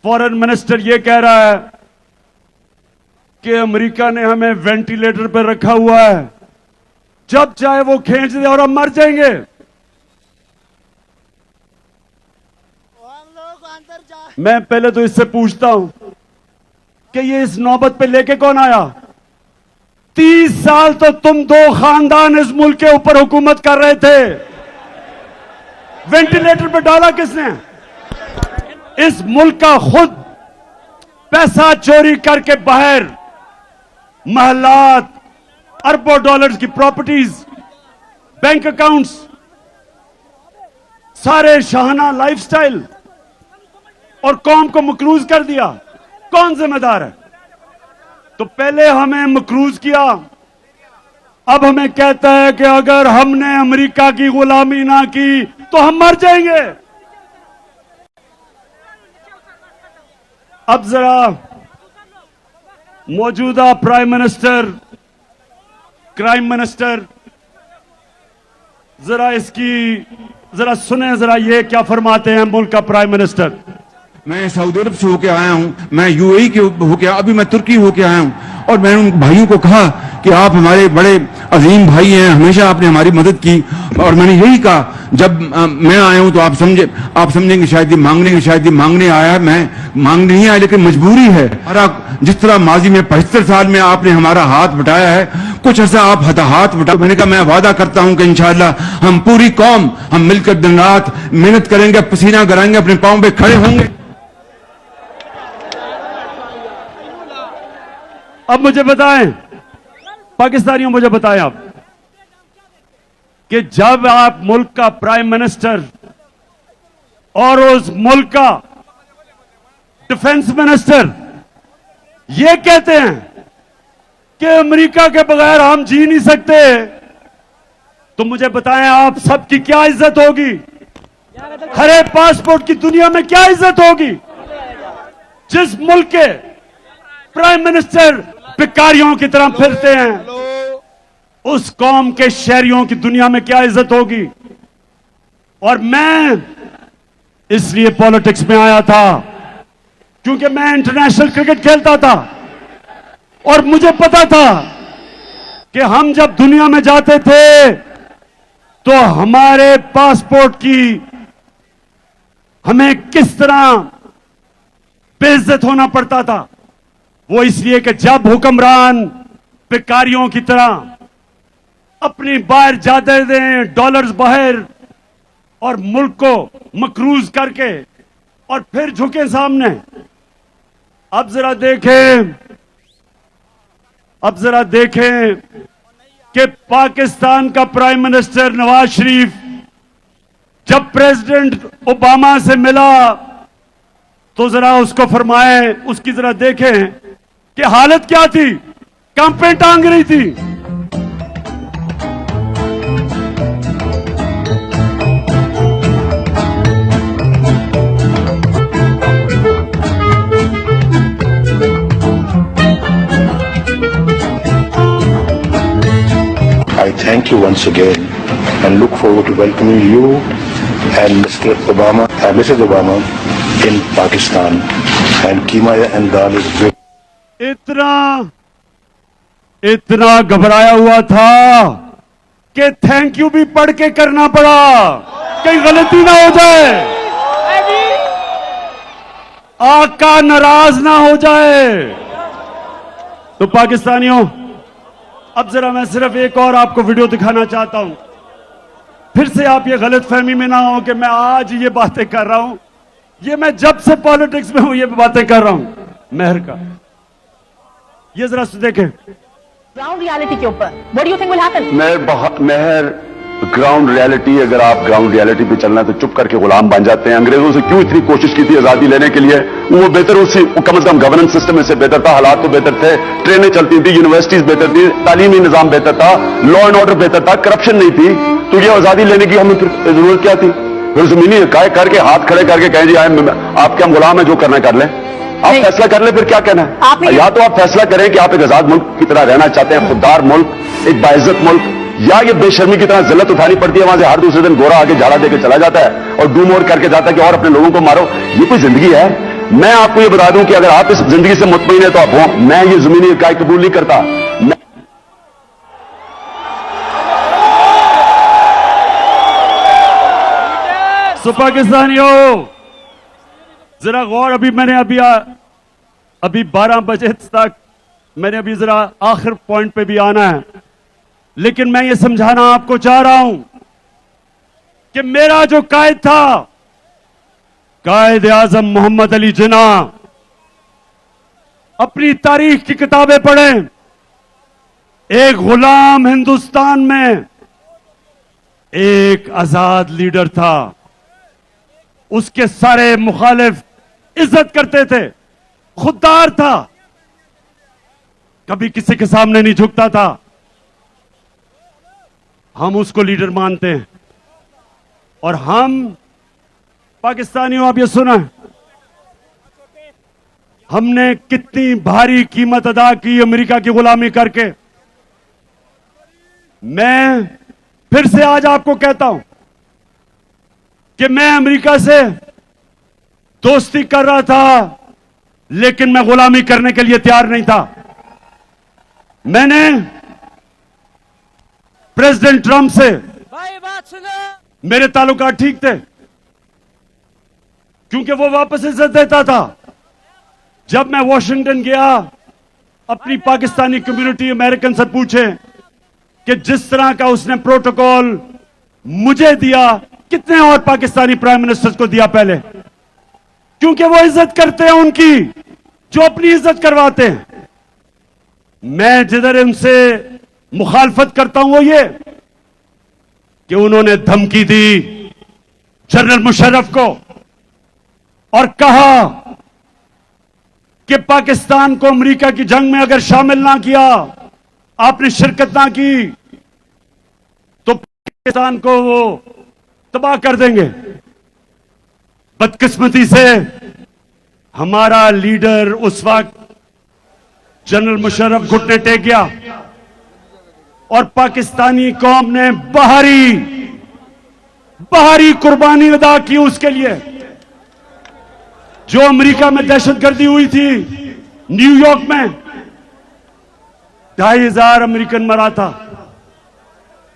फॉरेन मिनिस्टर ये कह रहा है कि अमेरिका ने हमें वेंटिलेटर पर रखा हुआ है, जब चाहे वो खींच दे और हम मर जाएंगे। मैं पहले तो इससे पूछता हूं कि ये इस नौबत पे लेके कौन आया? 30 साल तो तुम दो खानदान इस मुल्क के ऊपर हुकूमत कर रहे थे, वेंटिलेटर पे डाला किसने? इस मुल्क का खुद पैसा चोरी करके बाहर महलात, अरबों डॉलर्स की प्रॉपर्टीज, बैंक अकाउंट्स, सारे शाहाना लाइफस्टाइल और कौम को मकरूज कर दिया। कौन जिम्मेदार है? तो पहले हमें मकरूज किया, अब हमें कहता है कि अगर हमने अमेरिका की गुलामी ना की तो हम मर जाएंगे। अब जरा मौजूदा प्राइम मिनिस्टर, क्राइम मिनिस्टर, जरा इसकी जरा सुने, जरा ये क्या फरमाते हैं मुल्क का प्राइम मिनिस्टर। मैं सऊदी अरब से होके आया हूं, मैं यूएई के होके, अभी मैं तुर्की होके आया हूं, और मैंने उन भाइयों को कहा कि आप हमारे बड़े अजीम भाई हैं, हमेशा आपने हमारी मदद की। और मैंने यही कहा, जब मैं आया हूं तो आप समझेंगे शायद ये मांगने आया, मैं मांगने नहीं आया, लेकिन मजबूरी है। जिस तरह माजी में 75 साल में आपने हमारा हाथ बटाया है, कुछ ऐसा आप हताहत बटा। मैंने कहा मैं वादा करता हूं कि इंशाअल्लाह हम पूरी कौम हम मिलकर दिन रात मेहनत करेंगे, पसीना गराएंगे, अपने पांव पे खड़े होंगे। अब मुझे बताएं, पाकिस्तानियों मुझे बताएं आप कि जब आप मुल्क का प्राइम मिनिस्टर और उस मुल्क का डिफेंस मिनिस्टर ये कहते हैं कि अमेरिका के बगैर हम जी नहीं सकते, तो मुझे बताएं आप सबकी क्या इज्जत होगी? हरे पासपोर्ट की दुनिया में क्या इज्जत होगी? जिस मुल्क के प्राइम मिनिस्टर भिखारियों की तरह फिरते हैं, उस कौम के शहरियों की दुनिया में क्या इज्जत होगी? और मैं इसलिए पॉलिटिक्स में आया था क्योंकि मैं इंटरनेशनल क्रिकेट खेलता था और मुझे पता था कि हम जब दुनिया में जाते थे तो हमारे पासपोर्ट की हमें किस तरह बेइज्जत होना पड़ता था। वो इसलिए कि जब हुक्मरान भिखारियों की तरह अपनी बाहर जायदादें डॉलर्स बाहर और मुल्क को मकरूज करके और फिर झुके सामने। अब जरा देखें कि पाकिस्तान का प्राइम मिनिस्टर नवाज शरीफ जब प्रेसिडेंट ओबामा से मिला तो जरा उसको फरमाएं, उसकी जरा देखें कि हालत क्या थी, कंपें टांग रही थी। I thank you once again and look forward to welcoming you and Mr. Obama and Mrs. Obama in Pakistan. And Keema and Dal is very... इतना घबराया हुआ था कि थैंक यू भी पढ़ के करना पड़ा, कहीं गलती ना हो जाए, आका नाराज ना हो जाए। तो पाकिस्तानियों, अब जरा मैं सिर्फ एक और आपको वीडियो दिखाना चाहता हूं, फिर से आप ये गलत फहमी में ना हो कि मैं आज ये बातें कर रहा हूं। ये मैं जब से पॉलिटिक्स में हूं ये बातें कर रहा हूं मेहर का। ये जरा देखें ग्राउंड रियलिटी के ऊपर, what do you think will happen? मेहर ग्राउंड रियलिटी, अगर आप ग्राउंड रियलिटी पे चलना है तो चुप करके गुलाम बन जाते हैं। अंग्रेजों से क्यों इतनी कोशिश की थी आजादी लेने के लिए? वो बेहतर, उससे कम से कम गवर्नेंस सिस्टम से बेहतर था, हालात तो बेहतर थे, ट्रेनें चलती थी, यूनिवर्सिटीज बेहतर थी, तालीमी निजाम बेहतर था, लॉ एंड ऑर्डर बेहतर था, करप्शन नहीं थी। तो ये आजादी लेने की हमें जरूरत क्या थी? फिर जमीनी काय करके हाथ खड़े करके कहें जी आपके हम गुलाम है, जो करना कर ले। आप फैसला कर ले, फिर क्या कहना है? या तो आप फैसला करें कि आप एक आजाद मुल्क की तरह रहना चाहते हैं, खुददार मुल्क, एक बाइज्जत मुल्क, या ये बेशर्मी की तरह जिल्लत उठानी पड़ती है, वहां से हर दूसरे दिन गोरा आके झाड़ा देके चला जाता है और डू मोर करके जाता है कि और अपने लोगों को मारो। ये कोई जिंदगी है? मैं आपको ये बता दूं कि अगर आप इस जिंदगी से मुतमईन है तो आप हो। मैं ये जमीनी इकाई कबूल नहीं करता। तो पाकिस्तानियों जरा गौर, अभी 12 बजे तक मैंने अभी जरा आखिर पॉइंट पे भी आना है, लेकिन मैं ये समझाना आपको चाह रहा हूं कि मेरा जो कायद था, कायद आजम मोहम्मद अली जिन्ना, अपनी तारीख की किताबें पढ़ें। एक गुलाम हिंदुस्तान में एक आजाद लीडर था, उसके सारे मुखालिफ इज्जत करते थे, खुददार था, कभी किसी के सामने नहीं झुकता था। हम उसको लीडर मानते हैं। और हम पाकिस्तानियों, आप ये सुना, हमने कितनी भारी कीमत अदा की अमेरिका की गुलामी करके। मैं फिर से आज आपको कहता हूं कि मैं अमेरिका से दोस्ती कर रहा था, लेकिन मैं गुलामी करने के लिए तैयार नहीं था। मैंने प्रेसिडेंट ट्रंप से मेरे ताल्लुकात ठीक थे, क्योंकि वो वापस इज्जत देता था। जब मैं वॉशिंगटन गया, अपनी पाकिस्तानी कम्युनिटी अमेरिकन से पूछे कि जिस तरह का उसने प्रोटोकॉल मुझे दिया, कितने और पाकिस्तानी प्राइम मिनिस्टर्स को दिया पहले, क्योंकि वो इज्जत करते हैं उनकी जो अपनी इज्जत करवाते हैं। मैं जिधर उनसे मुखालफत करता हूं वो ये कि उन्होंने धमकी दी जनरल मुशर्रफ को और कहा कि पाकिस्तान को अमेरिका की जंग में अगर शामिल ना किया, आपने शिरकत ना की, तो पाकिस्तान को वो तबाह कर देंगे। बदकिस्मती से हमारा लीडर उस वक्त जनरल मुशर्रफ घुटने टेक गया और पाकिस्तानी कौम ने बाहरी कुर्बानी अदा की उसके लिए। जो अमेरिका में दहशतगर्दी हुई थी, न्यूयॉर्क में 2,500 अमेरिकन मरा था,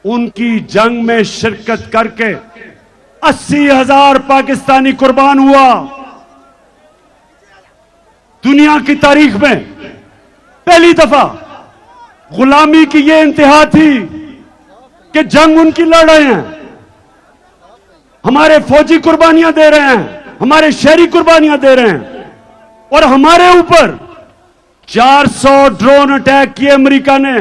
उनकी जंग में शिरकत करके 80,000 पाकिस्तानी कुर्बान हुआ। दुनिया की तारीख में पहली दफा गुलामी की यह इंतहा थी कि जंग उनकी लड़ रहे हैं, हमारे फौजी कुर्बानियां दे रहे हैं, हमारे शहरी कुर्बानियां दे रहे हैं, और हमारे ऊपर 400 ड्रोन अटैक किए अमेरिका ने।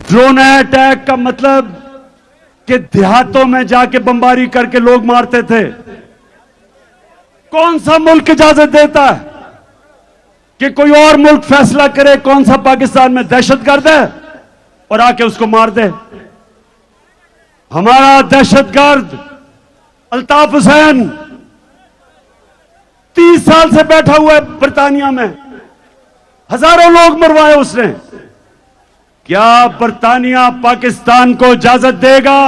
ड्रोन अटैक का मतलब कि देहातों में जाके बमबारी करके लोग मारते थे। कौन सा मुल्क इजाजत देता है कि कोई और मुल्क फैसला करे कौन सा पाकिस्तान में दहशतगर्द है और आके उसको मार दे? हमारा दहशतगर्द अल्ताफ हुसैन 30 साल से बैठा हुआ है बर्तानिया में, हजारों लोग मरवाए उसने। क्या बर्तानिया पाकिस्तान को इजाजत देगा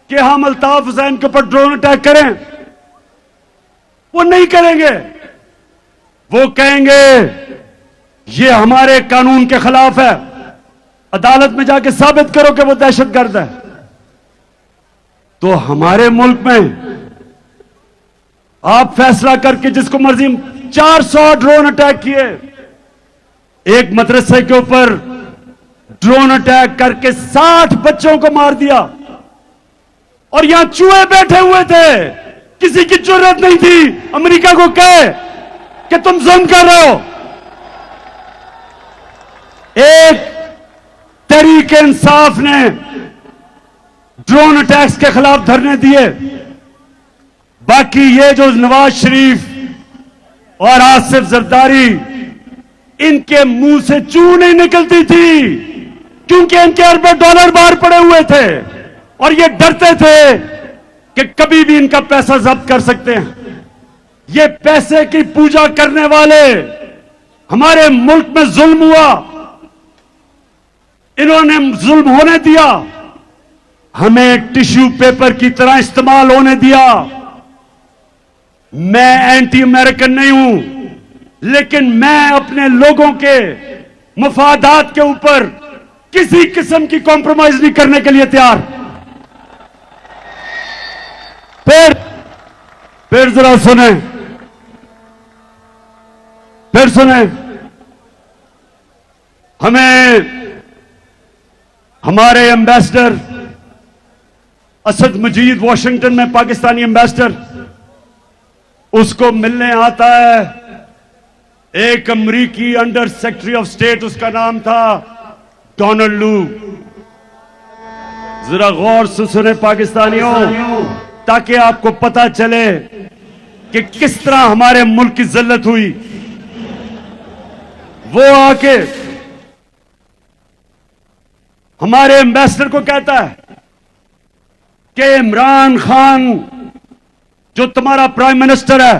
कि हम अल्ताफ हुसैन के ऊपर ड्रोन अटैक करें? वो नहीं करेंगे। वो कहेंगे ये हमारे कानून के खिलाफ है, अदालत में जाके साबित करो कि वो दहशतगर्द है। तो हमारे मुल्क में आप फैसला करके जिसको मर्जी 400 ड्रोन अटैक किए, एक मदरसे के ऊपर ड्रोन अटैक करके 60 बच्चों को मार दिया, और यहां चूहे बैठे हुए थे, किसी की जरूरत नहीं थी अमेरिका को कहे कि तुम जुल्म कर रहे हो। एक तहरीक इंसाफ ने ड्रोन अटैक्स के खिलाफ धरने दिए, बाकी ये जो नवाज शरीफ और आसिफ जरदारी, इनके मुंह से चू नहीं निकलती थी, क्योंकि इनके अरबों डॉलर बाहर पड़े हुए थे और ये डरते थे कि कभी भी इनका पैसा जब्त कर सकते हैं। ये पैसे की पूजा करने वाले हमारे मुल्क में जुल्म हुआ, इन्होंने जुल्म होने दिया, हमें टिश्यू पेपर की तरह इस्तेमाल होने दिया। मैं एंटी अमेरिकन नहीं हूं, लेकिन मैं अपने लोगों के मफादात के ऊपर किसी किस्म की कॉम्प्रोमाइज नहीं करने के लिए तैयार। फिर जरा सुने, फिर सुने, हमें हमारे एम्बेसडर असद मजीद वॉशिंगटन में, पाकिस्तानी एम्बेसडर, उसको मिलने आता है एक अमरीकी अंडर सेक्रेटरी ऑफ स्टेट, उसका नाम था डोनाल्ड लू। जरा गौर से सुने पाकिस्तानियों, ताकि आपको पता चले कि किस तरह हमारे मुल्क की जिल्लत हुई। वो आके हमारे एम्बेसडर को कहता है कि इमरान खान जो तुम्हारा प्राइम मिनिस्टर है,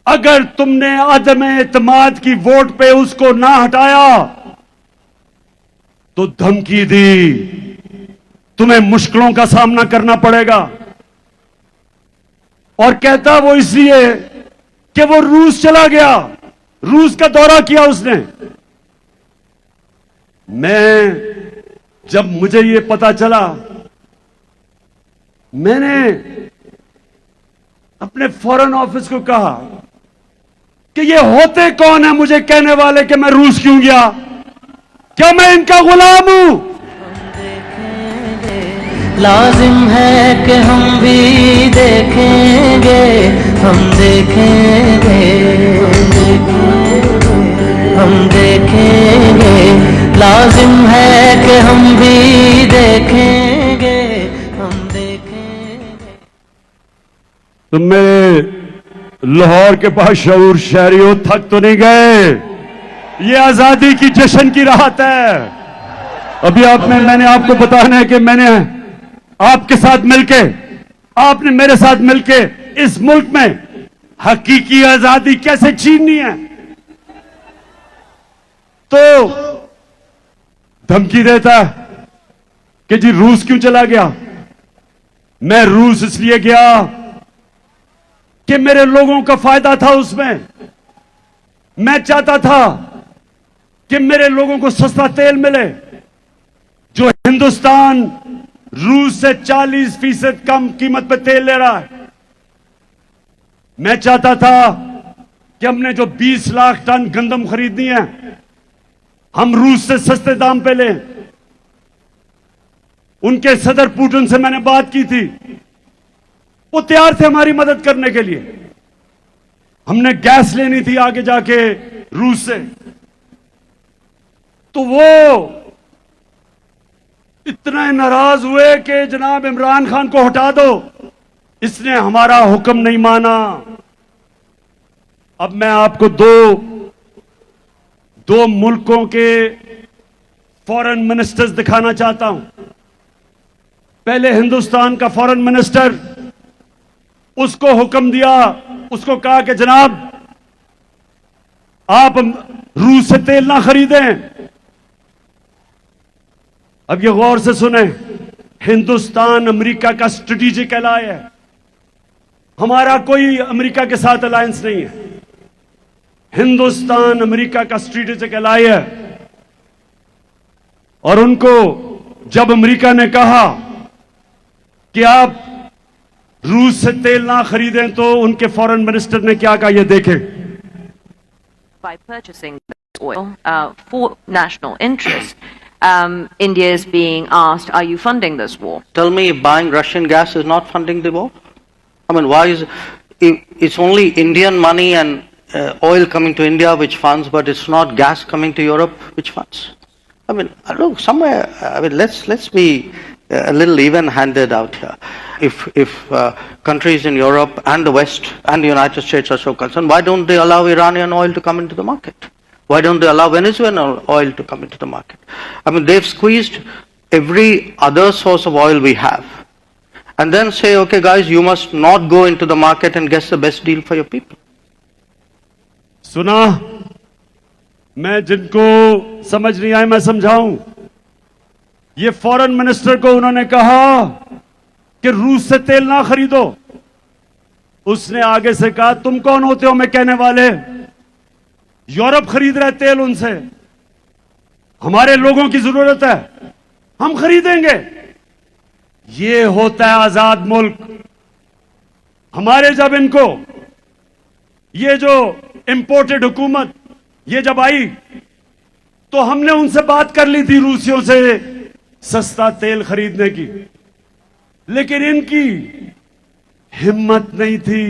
अगर तुमने अदम एतमाद की वोट पे उसको ना हटाया तो धमकी दी, तुम्हें मुश्किलों का सामना करना पड़ेगा। और कहता वो इसलिए कि वो रूस चला गया, रूस का दौरा किया उसने। जब मुझे ये पता चला, मैंने अपने फॉरेन ऑफिस को कहा कि ये होते कौन है मुझे कहने वाले कि मैं रूस क्यों गया। क्या मैं इनका गुलाम हूं? लाजिम है कि हम भी देखेंगे, हम देखेंगे, हम देखेंगे, लाजिम है कि हम भी देखेंगे, हम देखेंगे। तुम मेरे लाहौर के बाशऊर शहरियों थक तो नहीं गए? ये आजादी की जश्न की राहत है। अभी मैंने आपको बताना है कि मैंने आपके साथ मिलके, आपने मेरे साथ मिलके इस मुल्क में हकीकी आजादी कैसे छीननी है। तो धमकी देता है कि जी रूस क्यों चला गया? मैं रूस इसलिए गया कि मेरे लोगों का फायदा था उसमें। मैं चाहता था कि मेरे लोगों को सस्ता तेल मिले। जो हिंदुस्तान रूस से 40% कम कीमत पर तेल ले रहा है, मैं चाहता था कि हमने जो 20 लाख टन गंदम खरीदनी है, हम रूस से सस्ते दाम पे लें। उनके सदर पुतिन से मैंने बात की थी, वो तैयार थे हमारी मदद करने के लिए। हमने गैस लेनी थी आगे जाके रूस से, तो वो इतने नाराज हुए कि जनाब इमरान खान को हटा दो, इसने हमारा हुक्म नहीं माना। अब मैं आपको दो मुल्कों के फॉरेन मिनिस्टर्स दिखाना चाहता हूं। पहले हिंदुस्तान का फॉरेन मिनिस्टर, उसको हुक्म दिया, उसको कहा कि जनाब आप रूस से तेल ना खरीदें। अब ये गौर से सुने, हिंदुस्तान अमेरिका का स्ट्रेटेजिक एलाय है। हमारा कोई अमेरिका के साथ अलायंस नहीं है, हिंदुस्तान अमेरिका का स्ट्रेटेजिक एलाय है। और उनको जब अमेरिका ने कहा कि आप रूस से तेल ना खरीदें, तो उनके फॉरेन मिनिस्टर ने क्या कहा, ये देखें। By purchasing oil for national interest, India is being asked, are you funding this war? Tell me if buying Russian gas is not funding the war? I mean, why is it's only Indian money and oil coming to India which funds, but it's not gas coming to Europe which funds? I mean, look, somewhere, I mean, let's be a little even-handed out here. If countries in Europe and the West and the United States are so concerned, why don't they allow Iranian oil to come into the market? Why don't they allow Venezuelan oil to come into the market? I mean, they've squeezed every other source of oil we have, and then say, okay guys, you must not go into the market and get the best deal for your people. सुना, मैं जिनको समझ नहीं आए मैं समझाऊं। ये फॉरेन मिनिस्टर को उन्होंने कहा कि रूस से तेल ना खरीदो। उसने आगे से कहा, तुम कौन होते हो मैं कहने वाले? यूरोप खरीद रहे तेल उनसे, हमारे लोगों की जरूरत है, हम खरीदेंगे। ये होता है आजाद मुल्क। हमारे जब इनको ये जो इंपोर्टेड हुकूमत ये जब आई, तो हमने उनसे बात कर ली थी रूसियों से सस्ता तेल खरीदने की, लेकिन इनकी हिम्मत नहीं थी।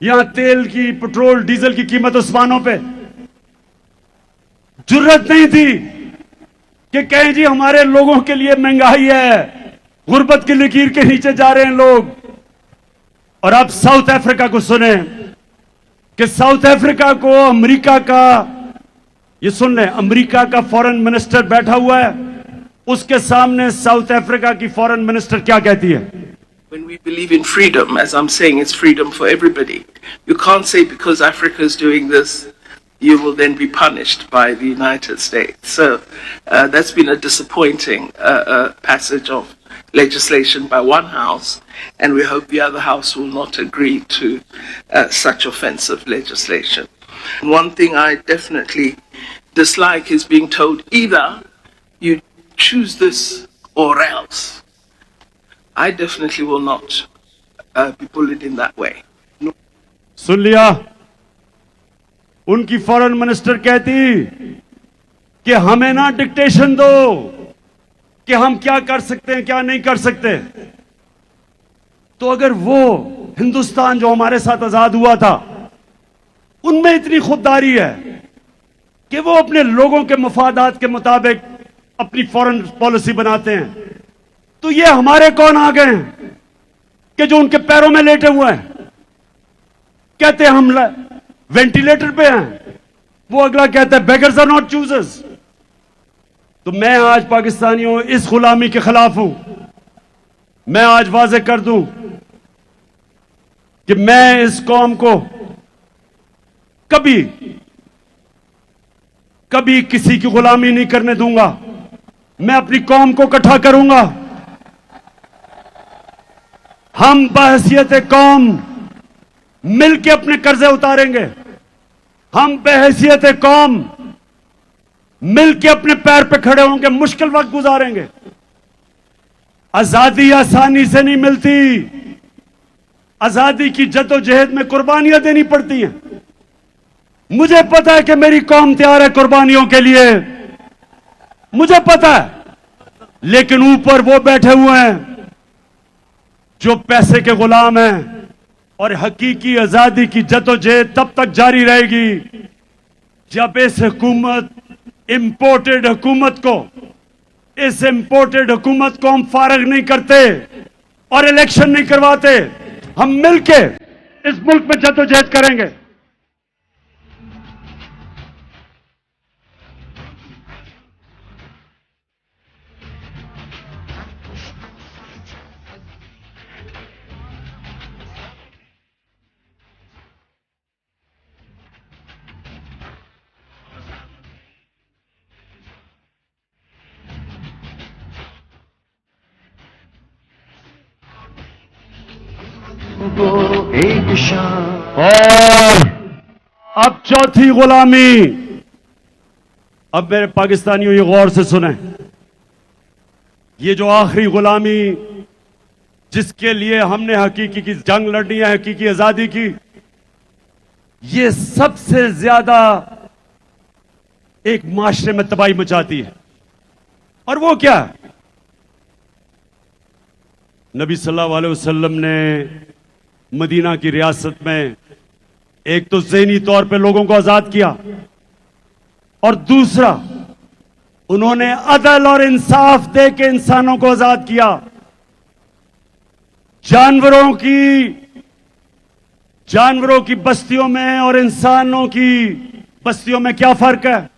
यहां तेल की, पेट्रोल डीजल की कीमत आसमानों पे, जुर्रत नहीं थी कि कहें जी हमारे लोगों के लिए महंगाई है, गुर्बत की लकीर के नीचे जा रहे हैं लोग। और अब साउथ अफ्रीका को सुने कि साउथ अफ्रीका को अमेरिका का, ये सुन लें, अमेरिका का फॉरेन मिनिस्टर बैठा हुआ है, उसके सामने साउथ अफ्रीका की फॉरेन मिनिस्टर क्या कहती है? When we believe in freedom, as I'm saying, it's freedom for everybody. You can't say because Africa is doing this, you will then be punished by the United States. So that's been a disappointing passage of legislation by one house, and we hope the other house will not agree to such offensive legislation. One thing I definitely dislike is being told either you choose this or else. I definitely will not be bullied in that way. No. सुन लिया, उनकी फॉरेन मिनिस्टर कहती कि हमें ना डिक्टेशन दो कि हम क्या कर सकते हैं क्या नहीं कर सकते। तो अगर वो हिंदुस्तान जो हमारे साथ आजाद हुआ था उनमें इतनी खुददारी है कि वो अपने लोगों के मफादात के मुताबिक अपनी फॉरेन पॉलिसी बनाते हैं, तो ये हमारे कौन आ गए हैं कि जो उनके पैरों में लेटे हुए हैं, कहते हैं हम वेंटिलेटर पे हैं, वो अगला कहता है बेगर्स आर नॉट चूजर्स। तो मैं आज पाकिस्तानियों इस गुलामी के खिलाफ हूं। मैं आज वाजे कर दूं कि मैं इस कौम को कभी कभी किसी की गुलामी नहीं करने दूंगा। मैं अपनी कौम को इकट्ठा करूंगा। हम बहैसियत कौम मिलकर अपने कर्जे उतारेंगे। हम बहैसियत कौम मिलकर अपने पैर पे खड़े होंगे, मुश्किल वक्त गुजारेंगे। आजादी आसानी से नहीं मिलती। आजादी की जद्दोजहद में कुर्बानियां देनी पड़ती हैं। मुझे पता है कि मेरी कौम तैयार है कुर्बानियों के लिए, मुझे पता है। लेकिन ऊपर वो बैठे हुए हैं जो पैसे के गुलाम हैं, और हकीकी आजादी की जद्दोजहद तब तक जारी रहेगी जब इस हुकूमत इंपोर्टेड हुकूमत को हम फारग नहीं करते और इलेक्शन नहीं करवाते। हम मिलके इस मुल्क में जद्दोजहद करेंगे। और अब चौथी गुलामी। अब मेरे पाकिस्तानियों ये गौर से सुने, ये जो आखिरी गुलामी जिसके लिए हमने हकीकी की जंग लड़नी है, हकीकी आजादी की, ये सबसे ज्यादा एक माशरे में तबाही मचाती है। और वो क्या है? नबी सल्लल्लाहु अलैहि वसल्लम ने मदीना की रियासत में एक तो ज़हनी तौर पे लोगों को आजाद किया, और दूसरा उन्होंने अदल और इंसाफ दे के इंसानों को आजाद किया। जानवरों की बस्तियों में और इंसानों की बस्तियों में क्या फर्क है?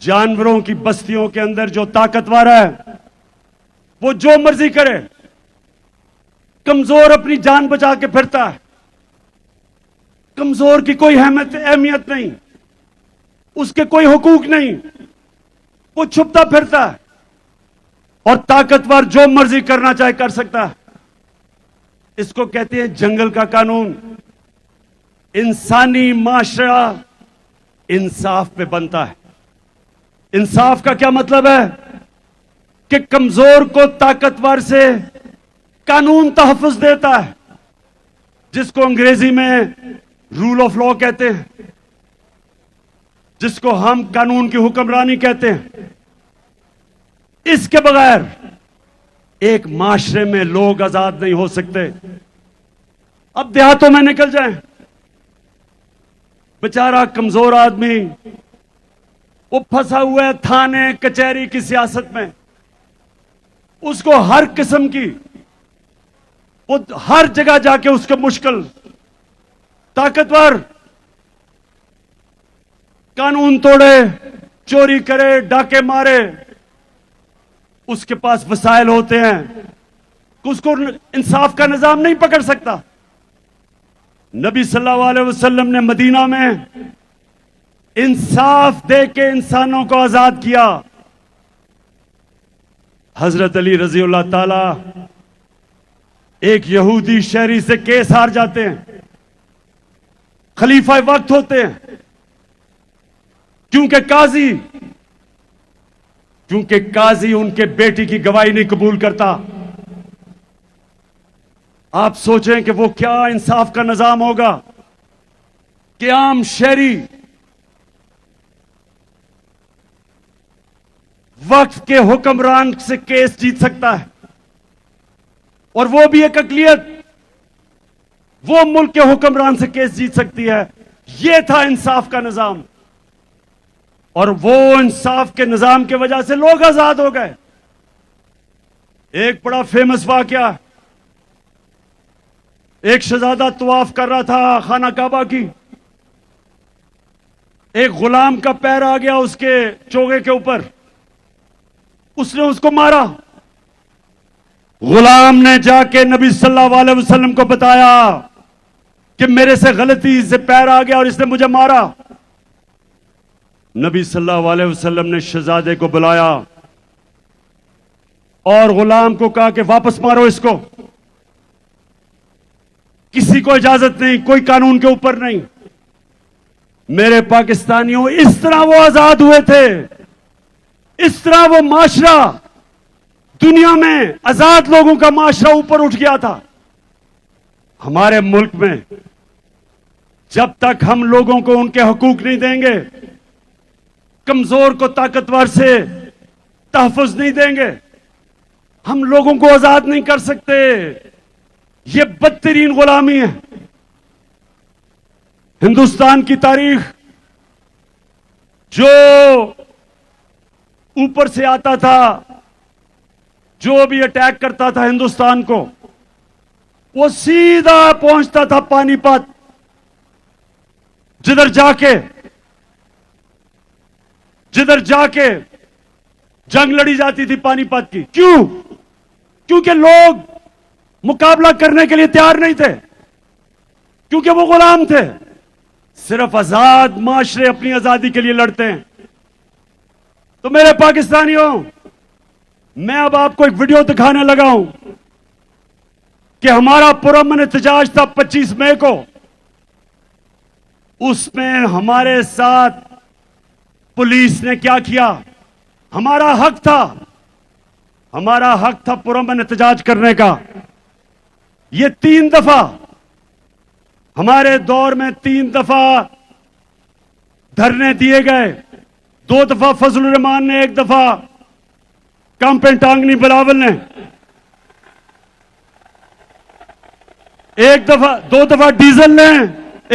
जानवरों की बस्तियों के अंदर जो ताकतवर है वो जो मर्जी करे, कमजोर अपनी जान बचा के फिरता है। कमजोर की कोई अहमियत नहीं, उसके कोई हुकूक नहीं, वो छुपता फिरता है। और ताकतवर जो मर्जी करना चाहे कर सकता है। इसको कहते हैं जंगल का कानून। इंसानी माशरा इंसाफ पे बनता है। इंसाफ का क्या मतलब है? कि कमजोर को ताकतवर से कानून तहफ़्फ़ुज़ देता है, जिसको अंग्रेजी में रूल ऑफ लॉ कहते हैं, जिसको हम कानून की हुक्मरानी कहते हैं। इसके बगैर एक माशरे में लोग आजाद नहीं हो सकते। अब देहातों में निकल जाएं, बेचारा कमजोर आदमी वो फंसा हुआ है थाने कचहरी की सियासत में। उसको हर किस्म की, वो हर जगह जाके उसको मुश्किल। ताकतवर कानून तोड़े, चोरी करे, डाके मारे, उसके पास वसाइल होते हैं, उसको इंसाफ का निजाम नहीं पकड़ सकता। नबी सल्लल्लाहु अलैहि वसल्लम ने मदीना में इंसाफ दे के इंसानों को आजाद किया। हजरत अली रज़ियल्लाहु ताला एक यहूदी शहरी से केस हार जाते हैं, खलीफा वक्त होते हैं, क्योंकि काजी उनके बेटी की गवाही नहीं कबूल करता। आप सोचें कि वो क्या इंसाफ का निजाम होगा कि आम शहरी वक्फ के हुक्मरान से केस जीत सकता है, और वो भी एक अकलियत वो मुल्क के हुक्मरान से केस जीत सकती है। ये था इंसाफ का निजाम, और वो इंसाफ के निजाम की वजह से लोग आजाद हो गए। एक बड़ा फेमस वाकया, एक शहजादा तवाफ कर रहा था खाना काबा की, एक गुलाम का पैर आ गया उसके चोगे के ऊपर, उसने उसको मारा। गुलाम ने जाके नबी सल्लल्लाहु अलैहि वसल्लम को बताया कि मेरे से गलती से पैर आ गया और इसने मुझे मारा। नबी सल्लल्लाहु अलैहि वसल्लम ने शहजादे को बुलाया और गुलाम को कहा कि वापस मारो इसको, किसी को इजाजत नहीं, कोई कानून के ऊपर नहीं। मेरे पाकिस्तानियों, इस तरह वो आजाद हुए थे, इस तरह वो माशरा, दुनिया में आजाद लोगों का माशरा ऊपर उठ गया था। हमारे मुल्क में जब तक हम लोगों को उनके हकूक नहीं देंगे, कमजोर को ताकतवर से तहफ़्फ़ुज़ नहीं देंगे, हम लोगों को आजाद नहीं कर सकते। ये बदतरीन गुलामी है। हिंदुस्तान की तारीख, जो ऊपर से आता था, जो भी अटैक करता था हिंदुस्तान को, वो सीधा पहुंचता था पानीपत, जिधर जाके जंग लड़ी जाती थी पानीपत की। क्यों? क्योंकि लोग मुकाबला करने के लिए तैयार नहीं थे, क्योंकि वो गुलाम थे। सिर्फ आजाद माशरे अपनी आजादी के लिए लड़ते हैं। तो मेरे पाकिस्तानियों, मैं अब आपको एक वीडियो दिखाने लगा हूं कि हमारा पुरअमन एहतजाज था 25 मई को। उसमें हमारे साथ पुलिस ने क्या किया? हमारा हक था पुरअमन एहतजाज करने का। ये 3 दफा हमारे दौर में 3 दफा धरने दिए गए। 2 दफा फजलुर रहमान ने, 1 दफा कांपे टांगनी बिलावल ने, 2 दफा डीजल ने,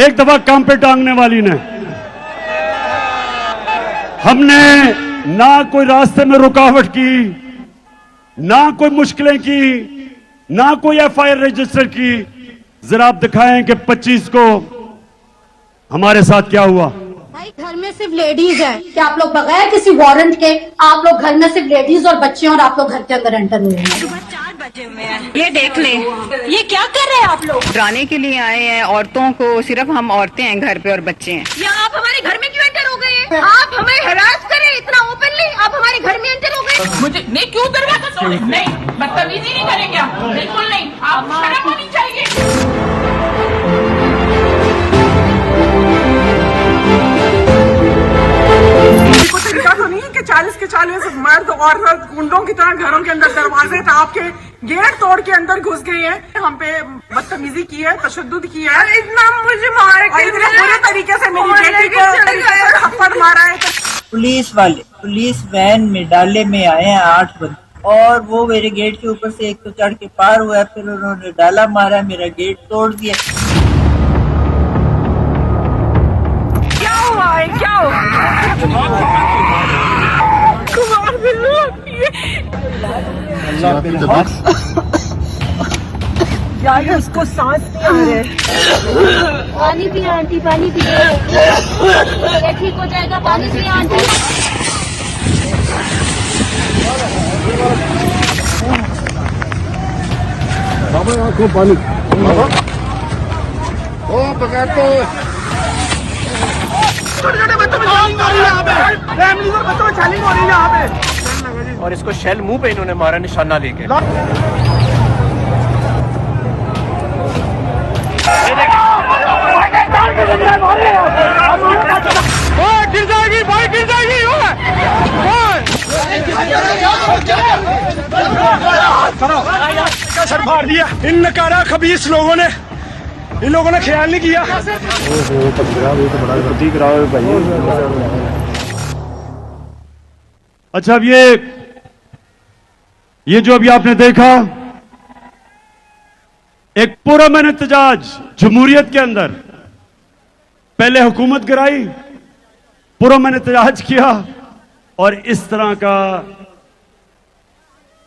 1 दफा कांपे टांगने वाली ने। हमने ना कोई रास्ते में रुकावट की, ना कोई मुश्किलें की, ना कोई एफआईआर रजिस्टर की। जरा आप दिखाएं कि 25 को हमारे साथ क्या हुआ। भाई, घर में सिर्फ लेडीज है क्या? आप लोग बगैर किसी वारंट के आप लोग घर में सिर्फ लेडीज और बच्चे और आप लोग घर के अंदर एंटर हुए हैं। सुबह 4 बजे हुए हैं। ये देख लें, ये क्या कर रहे हैं आप लोग? डराने के लिए आए हैं औरतों को। सिर्फ हम औरतें हैं घर पे और बच्चे हैं। या आप हमारे घर में क्यों एंटर हो गए? आप हमें हरास करें इतना ओपनली, आप हमारे घर में एंटर हो गए। मुझे नहीं, क्यों दरवाजा तोड़े? नहीं, बदतमीजी नहीं करेंगे आप, बिल्कुल नहीं। आप शर्म होनी चाहिए। कोई तरीका तो नहीं है कि 40 के 40 मर्द और गुंडों की तरह घरों के अंदर दरवाजे टाप के गेट तोड़ के अंदर घुस गए हैं, हम पे बदतमीजी की है, तशद्दुद की है, इतना मुझे मार के इतने बुरे तरीके से मेरी बेटी को थप्पड़ मारा है। पुलिस वैन में डाले में आए हैं 8 बंदे, और वो मेरे गेट के ऊपर से एक तो चढ़ के पार हुआ, फिर उन्होंने डाला मारा, मेरा गेट तोड़ दिया। क्या हुआ? कुमार बिल्लू यार, उसको सांस नहीं आ रहे। पानी पिए आंटी, पानी पिए, ठीक हो जाएगा। पानी पिए आंटी। बाबा आंखों पानी। ओ बगैर तो छोटे-छोटे बच्चों में छालिंग हो रही है यहाँ पे, फैमिली और बच्चों में छालिंग हो रही है यहाँ पे। और इसको शेल मुंह पे इन्होंने मारा निशाना लेके। गिर जाएगी भाई, गिर जाएगी। सर मार दिया इन नकारा खबीस लोगों ने, इन लोगों ने ख्याल नहीं किया। अच्छा, अब ये जो अभी आपने देखा, एक पुरअमन एहतजाज जमहूरियत के अंदर, पहले हुकूमत गिराई, पुरअमन एहतजाज किया, और इस तरह का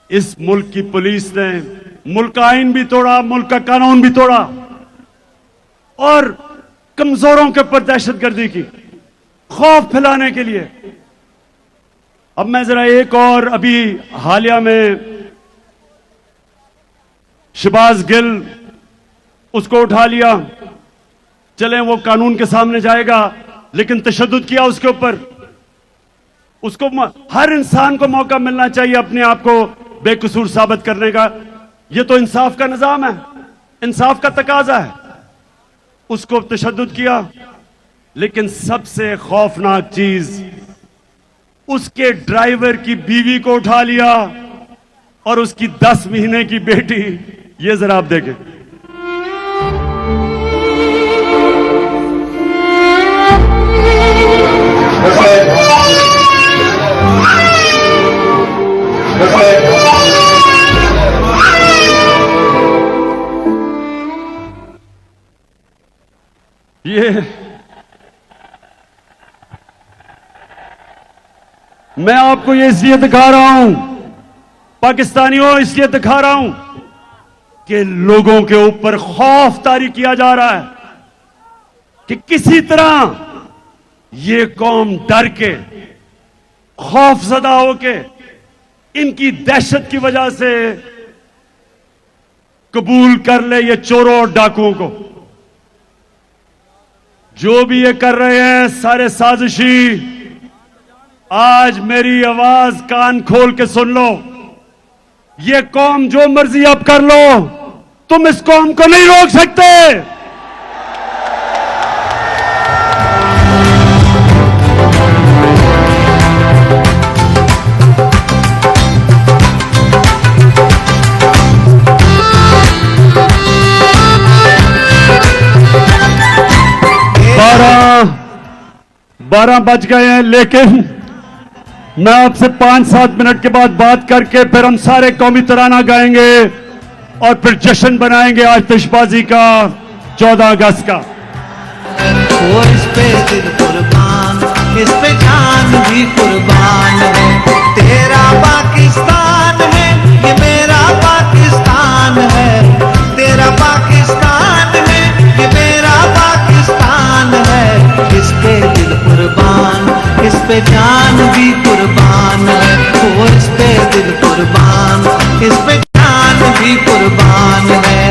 इस मुल्क की पुलिस ने मुल्क का आइन भी तोड़ा, मुल्क का कानून भी तोड़ा और कमजोरों के ऊपर दहशतगर्दी की, खौफ फैलाने के लिए। अब मैं जरा एक और, अभी हालिया में शहबाज गिल, उसको उठा लिया, चले वो कानून के सामने जाएगा, लेकिन तशद्दुद किया उसके ऊपर। उसको हर इंसान को मौका मिलना चाहिए अपने आप को बेकसूर साबित करने का। यह तो इंसाफ का निजाम है, इंसाफ का तकाजा है। उसको तशद्दुद किया, लेकिन सबसे खौफनाक चीज, उसके ड्राइवर की बीवी को उठा लिया और उसकी 10 महीने की बेटी। ये जरा आप देखें। ये मैं आपको ये इसलिए दिखा रहा हूं, पाकिस्तानियों, इसलिए दिखा रहा हूं कि लोगों के ऊपर खौफ तारी किया जा रहा है कि किसी तरह ये कौम डर के, खौफजदा होके, इनकी दहशत की वजह से कबूल कर ले ये चोरों और डाकुओं को। जो भी ये कर रहे हैं सारे साजिशी। आज मेरी आवाज कान खोल के सुन लो, ये कौम जो मर्जी अब कर लो, तुम इस कौम को नहीं रोक सकते। बारह बज गए हैं, लेकिन मैं आपसे 5-7 मिनट के बाद बात करके फिर हम सारे कौमी तराना गाएंगे और फिर जश्न बनाएंगे आतिशबाजी का 14 अगस्त का। वो इस पे दिल कुर्बान, इस पे जान भी कुर्बान है। तेरा पाकिस्तान है, ये मेरा पाकिस्तान है। तेरा पाकिस्तान है, ये मेरा पाकिस्तान है। इस पे दिल कुर्बान, इस पे जान भी कुर्बान है। वो इस पे दिल कुर्बान, इस पे जान भी कुर्बान है।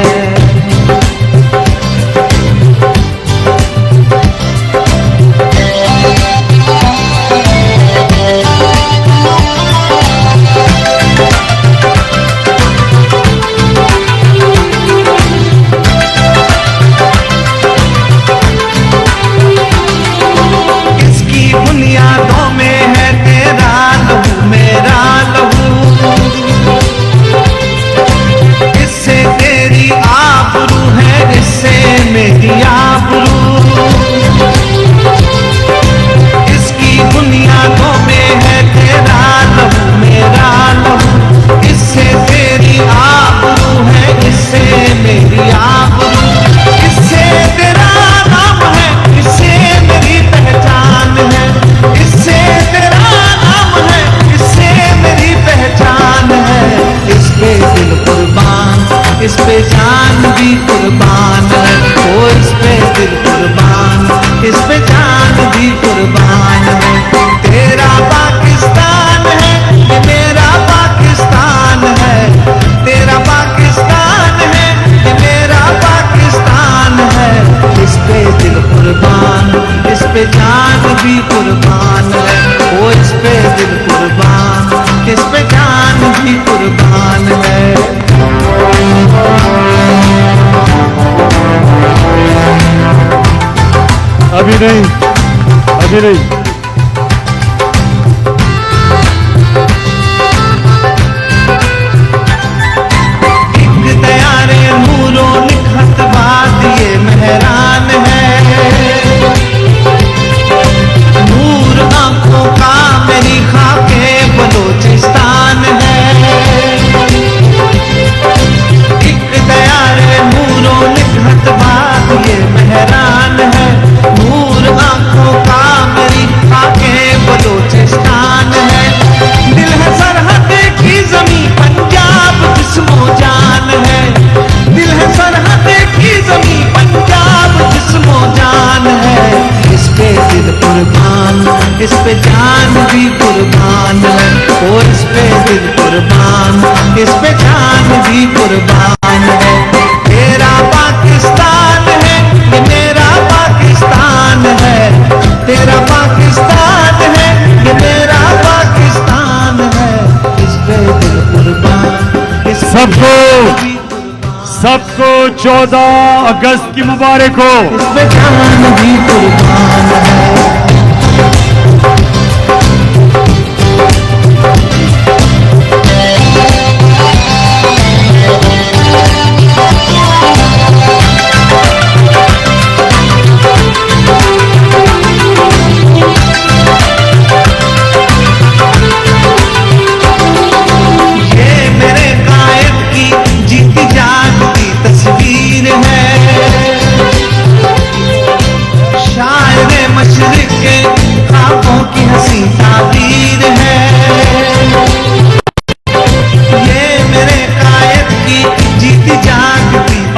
इस पे जान भी कुर्बान है। ओ इस पे दिल कुर्बान, इस पे जान भी कुर्बान है। तेरा पाकिस्तान है, ये मेरा पाकिस्तान है। तेरा पाकिस्तान है, ये मेरा पाकिस्तान है। इस पे दिल कुर्बान, इस पे जान भी कुर्बान है। ओ इस पे दिल कुर्बान, इस पे जान भी कुर्बान है। अभी नहीं, अभी नहीं। एक तैयारे नूरों लिखत बात ये मेहरान है। नूर आंखों का मेरी खाके वो इस पे दिल कुर्बान, इस पे जान भी कुर्बान है। तेरा पाकिस्तान है, ये मेरा पाकिस्तान है। तेरा पाकिस्तान है, ये मेरा पाकिस्तान है। इस पे दिल कुर्बान, इस सबको 14 अगस्त की मुबारक हो। इस पे जान भी कुर्बान है।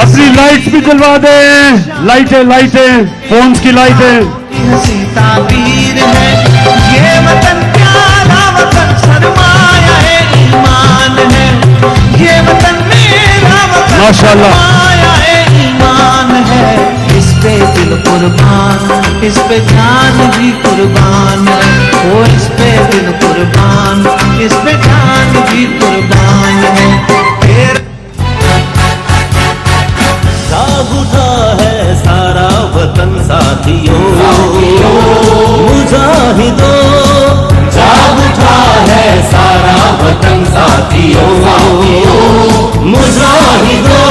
अपनी लाइट्स भी जलवा दें, लाइटें फोन्स की लाइटें। हंसी ताबीर है ये वतन, प्यारा वतन, सरमाया है, ईमान है। ये वतन मेरा वतन, माशाल्लाह, सरमाया है, ईमान है। इस पे दिल कुर्बान, इस पे जान भी कुर्बान है। ओ इस पे दिल कुर्बान, इस पे जान भी कुर्बान है। जाग उठा है सारा वतन साथियों, मुजाहिदों। जाग उठा है सारा वतन साथियों, मुजाहिदों।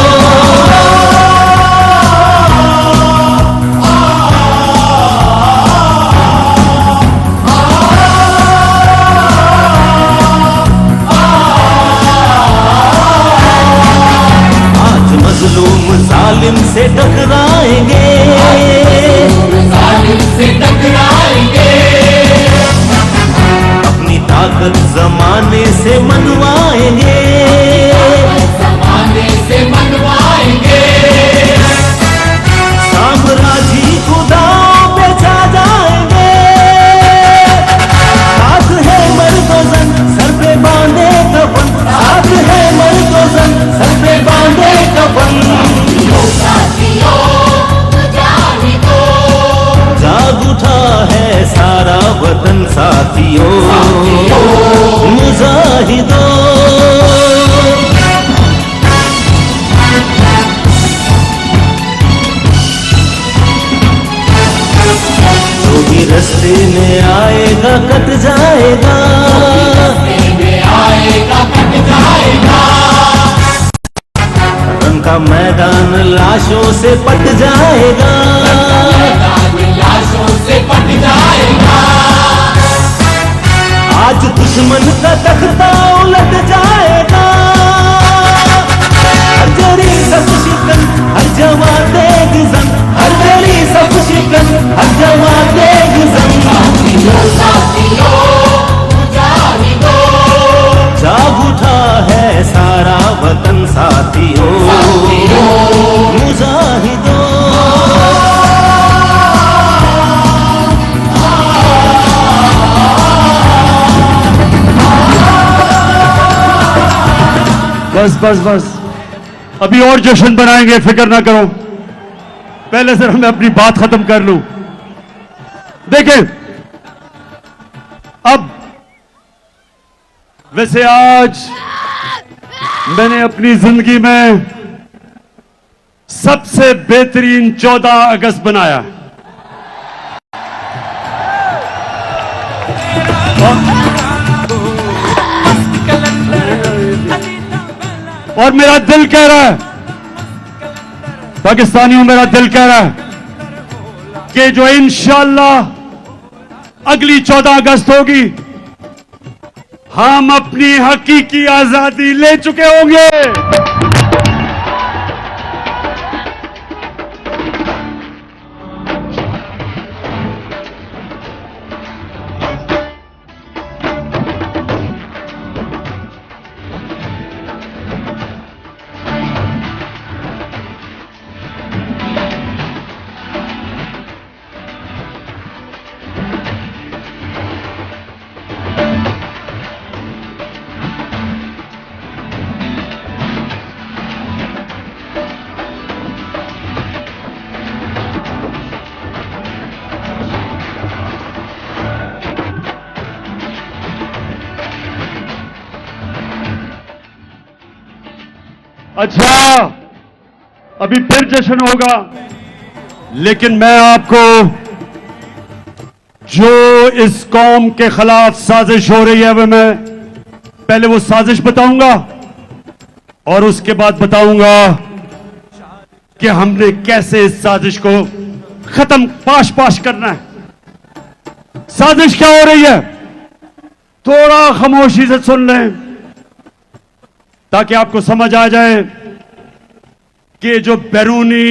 मजलूम जालिम से टकराएंगे, जालिम से टकराएंगे। अपनी ताकत जमाने से मनवाएंगे, जमाने से मनवाएंगे। साम्राज्य को दांव पे जा जाएंगे। साथ है मर्दोजन सर पे बांधे कफन, साथ है मर्दोजन सर पे बांधे कफन। जाग उठा है सारा वतन साथियों, मुजाहिदों। जो भी रस्ते में आएगा कट जाएगा, कट जाएगा। रन का मैदान लाशों से पट जाएगा, लाशों से पट जाएगा। आज दुश्मन का तख्ता उलट जाएगा। हर जरी सब शिकन, हर जवा देग जन, हर जरी सब शिकन, हर जवा देग जन। जाग उठा है सारा वतन साथियों, मुजाहिदों। बस अभी और जश्न बनाएंगे, फिक्र ना करो। पहले सिर्फ मैं अपनी बात खत्म कर लूं। देखें, अब वैसे आज मैंने अपनी जिंदगी में सबसे बेहतरीन 14 अगस्त बनाया। और मेरा दिल कह रहा है, पाकिस्तानियों, मेरा दिल कह रहा है कि जो इंशाअल्लाह अगली 14 अगस्त होगी, हम अपनी हकीकी आजादी ले चुके होंगे। अच्छा, अभी फिर जश्न होगा, लेकिन मैं आपको जो इस कौम के खिलाफ साजिश हो रही है, वह मैं पहले वो साजिश बताऊंगा और उसके बाद बताऊंगा कि हमने कैसे इस साजिश को खत्म पाश करना है। साजिश क्या हो रही है, थोड़ा खामोशी से सुन लें ताकि आपको समझ आ जाए कि जो बैरूनी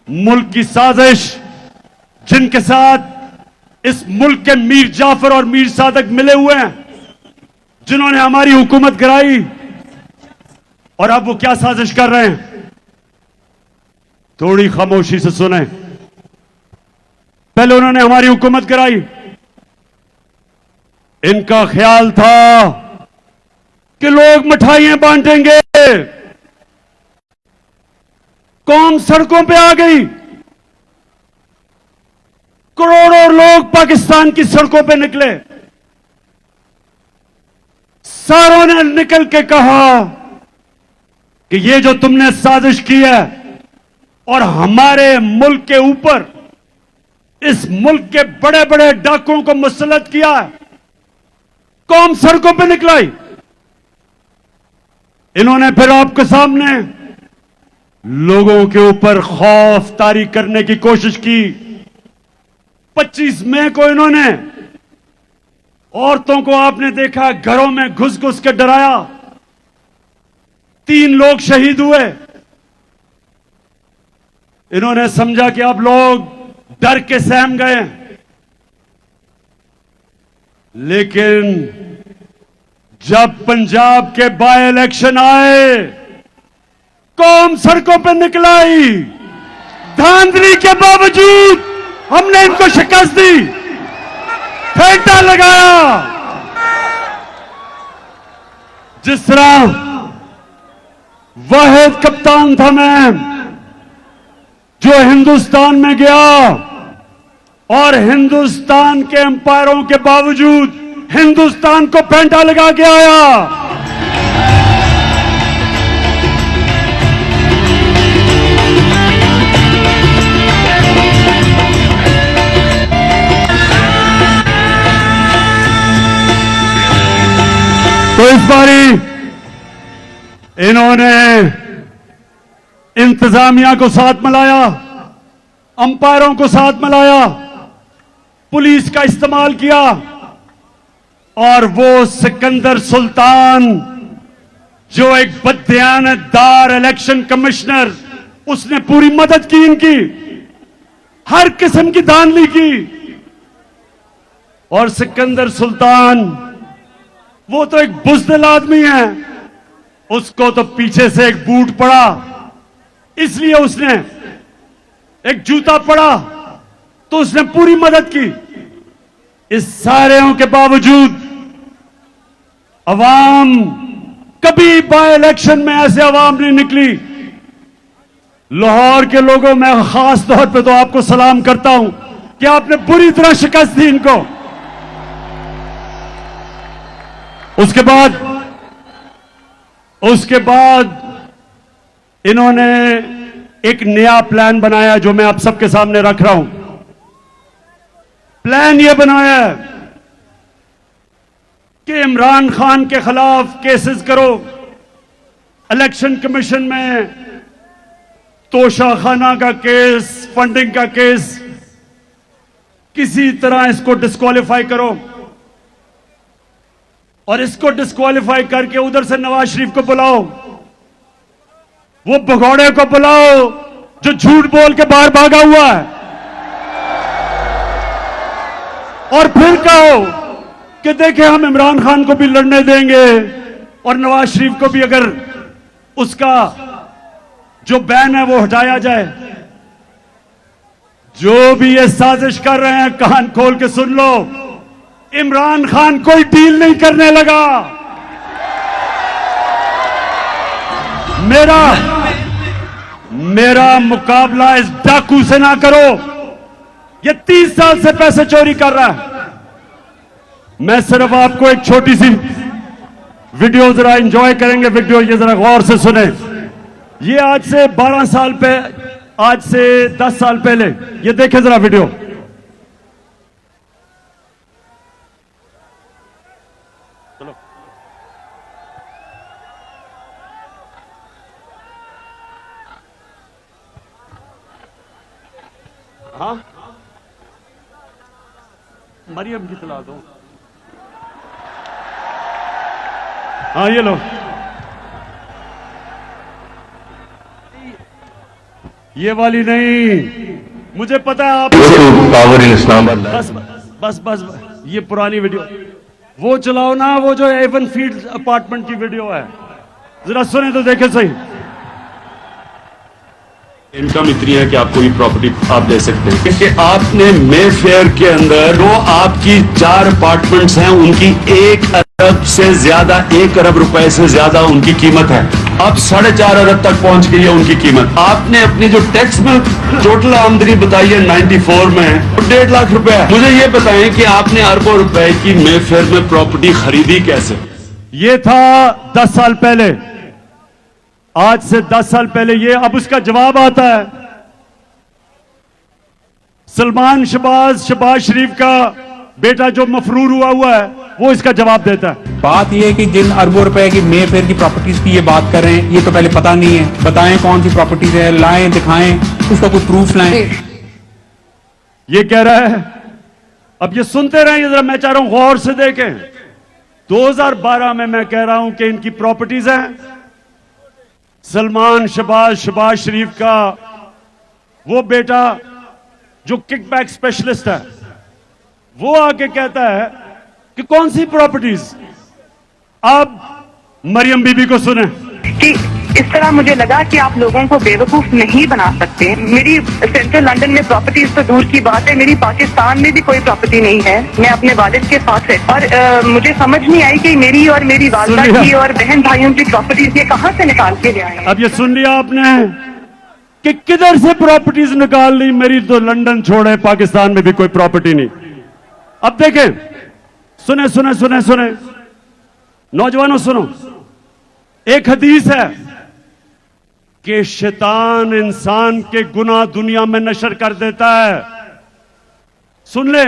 मुल्क की साजिश, जिनके साथ इस मुल्क के मीर जाफर और मीर सादक मिले हुए हैं, जिन्होंने हमारी हुकूमत गिराई, और अब वो क्या साजिश कर रहे हैं, थोड़ी खामोशी से सुने। पहले उन्होंने हमारी हुकूमत गिराई, इनका ख्याल था कि लोग मिठाइयां बांटेंगे, कौम सड़कों पे आ गई, करोड़ों लोग पाकिस्तान की सड़कों पे निकले। सारों ने निकल के कहा कि ये जो तुमने साजिश की है और हमारे मुल्क के ऊपर इस मुल्क के बड़े बड़े डाकुओं को मुसल्लत किया है, कौम सड़कों पे निकलाई। इन्होंने फिर आपके सामने लोगों के ऊपर खौफ तारी करने की कोशिश की। 25 मई को इन्होंने औरतों को, आपने देखा, घरों में घुस घुस के डराया, 3 लोग शहीद हुए। इन्होंने समझा कि अब लोग डर के सहम गए, लेकिन जब पंजाब के बाय इलेक्शन आए, कौम सड़कों पर निकलाई। धांधली के बावजूद हमने इनको शिकस्त दी, फेंटा लगाया। जिस तरह वाहिद कप्तान था मैं, जो हिंदुस्तान में गया और हिंदुस्तान के एम्पायरों के बावजूद हिंदुस्तान को फेंटा लगा के आया। तो इस बारी इन्होंने इंतजामिया को साथ मिलाया, अंपायरों को साथ मिलाया, पुलिस का इस्तेमाल किया, और वो सिकंदर सुल्तान, जो एक बददियानतदार इलेक्शन कमिश्नर, उसने पूरी मदद की इनकी, हर किस्म की धांधली की। और सिकंदर सुल्तान, वो तो एक बुज़दिल आदमी है, उसको तो पीछे से एक बूट पड़ा, इसलिए उसने एक जूता पड़ा तो उसने पूरी मदद की। इस सारे के बावजूद अवाम, कभी बाय इलेक्शन में ऐसे अवाम नहीं निकली। लाहौर के लोगों में खास तौर पे तो आपको सलाम करता हूं कि आपने पूरी तरह शिकस्त दी इनको। उसके बाद इन्होंने एक नया प्लान बनाया, जो मैं आप सबके सामने रख रहा हूं। प्लान यह बनाया है कि इमरान खान के खिलाफ केसेस करो, इलेक्शन कमीशन में तोशाखाना का केस, फंडिंग का केस, किसी तरह इसको डिस्क्वालीफाई करो, और इसको डिस्क्वालीफाई करके उधर से नवाज शरीफ को बुलाओ, वो भगौड़े को बुलाओ जो झूठ बोल के बाहर भागा हुआ है, और फिर कहो कि देखें हम इमरान खान को भी लड़ने देंगे और नवाज शरीफ को भी अगर उसका जो बैन है वो हटाया जाए। जो भी ये साजिश कर रहे हैं, कान खोल के सुन लो, इमरान खान कोई डील नहीं करने लगा। मेरा मुकाबला इस डाकू से ना करो, ये 30 साल से पैसे चोरी कर रहा है। मैं सिर्फ आपको एक वीडियो जरा एंजॉय करेंगे। वीडियो ये जरा गौर से सुने। ये आज से 12 साल पे, आज से 10 साल पहले, ये देखें जरा वीडियो। चलो हाँ, मरियम की तला दो। हाँ ये लो, ये वाली नहीं, मुझे पता है आप पावर इन इस्लामाबाद। बस बस बस ये पुरानी वीडियो वो चलाओ ना, वो जो एवन फील्ड अपार्टमेंट की वीडियो है, जरा सुने तो देखे सही। इनकम इतनी है कि आपको ये प्रॉपर्टी आप दे सकते हैं, क्योंकि आपने मे फेयर के अंदर जो आपकी 4 अपार्टमेंट्स हैं उनकी 1 अरब से ज्यादा, 1 अरब रुपए से ज्यादा उनकी कीमत है। अब 4.5 अरब तक पहुंच गई है उनकी कीमत। आपने अपनी जो टैक्स में टोटल आमदनी बताई है 94 में, 1.5 लाख रुपए है। मुझे ये बताएं कि आपने अरबों रुपए की मे फेयर में प्रॉपर्टी खरीदी कैसे? ये था 10 साल पहले, आज से 10 साल पहले। ये अब उसका जवाब आता है। सलमान शहबाज शरीफ का बेटा जो मफरूर हुआ है, वो इसका जवाब देता है। बात यह है कि जिन अरबों रुपए की मे फेयर की प्रॉपर्टीज की ये बात कर रहे हैं, ये तो पहले पता नहीं है। बताएं कौन सी प्रॉपर्टीज है, लाएं, दिखाएं, उसका कोई प्रूफ लाएं। ये कह रहा है, अब ये सुनते रहे, जरा मैं चाह रहा हूं गौर से देखें। 2012 में मैं कह रहा हूं कि इनकी प्रॉपर्टीज हैं। सलमान शहबाज शरीफ का वो बेटा जो किकबैक स्पेशलिस्ट है, वो आके कहता है कि कौन सी प्रॉपर्टीज। अब मरियम बीबी को सुने। कि इस तरह मुझे लगा कि आप लोगों को बेवकूफ नहीं बना सकते। मेरी सेंट्रल लंदन में प्रॉपर्टीज तो दूर की बात है, मेरी पाकिस्तान में भी कोई प्रॉपर्टी नहीं है। मैं अपने वालिद के साथ है और मुझे समझ नहीं आई कि मेरी और मेरी वालिदा की और बहन भाइयों की प्रॉपर्टीज ये कहां से निकाल के ले आए। अब ये सुन लिया आपने कि किधर से प्रॉपर्टीज निकाल ली। मेरी तो लंदन छोड़े, पाकिस्तान में भी कोई प्रॉपर्टी नहीं। अब देखें, सुने सुने सुने सुने नौजवानों सुनो। एक हदीस है कि शैतान इंसान के गुनाह दुनिया में नशर कर देता है। सुन ले,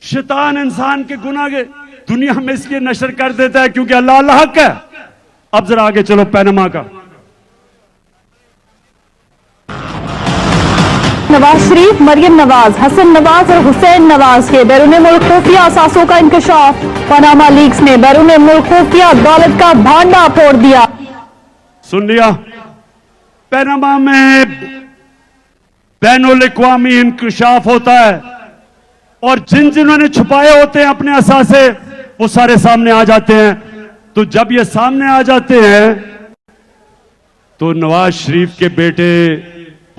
शैतान इंसान के गुनाह के दुनिया में इसलिए नशर कर देता है क्योंकि अल्लाह अल्लाह हक है। अब जरा आगे चलो पैनमा का। नवाज शरीफ, मरियम नवाज, हसन नवाज और हुसैन नवाज के बैरून मुल्क खुफिया असासों का इंकशाफ। पनामा लीक्स ने बैरून मुल्क खुफिया दौलत का भांडा फोड़ दिया। सुन लिया, पनामा में बैनुल अक़वामी इंकशाफ होता है और जिन्होंने छुपाए होते हैं अपने असासे, वो सारे सामने आ जाते हैं। तो जब ये सामने आ जाते हैं तो नवाज शरीफ के बेटे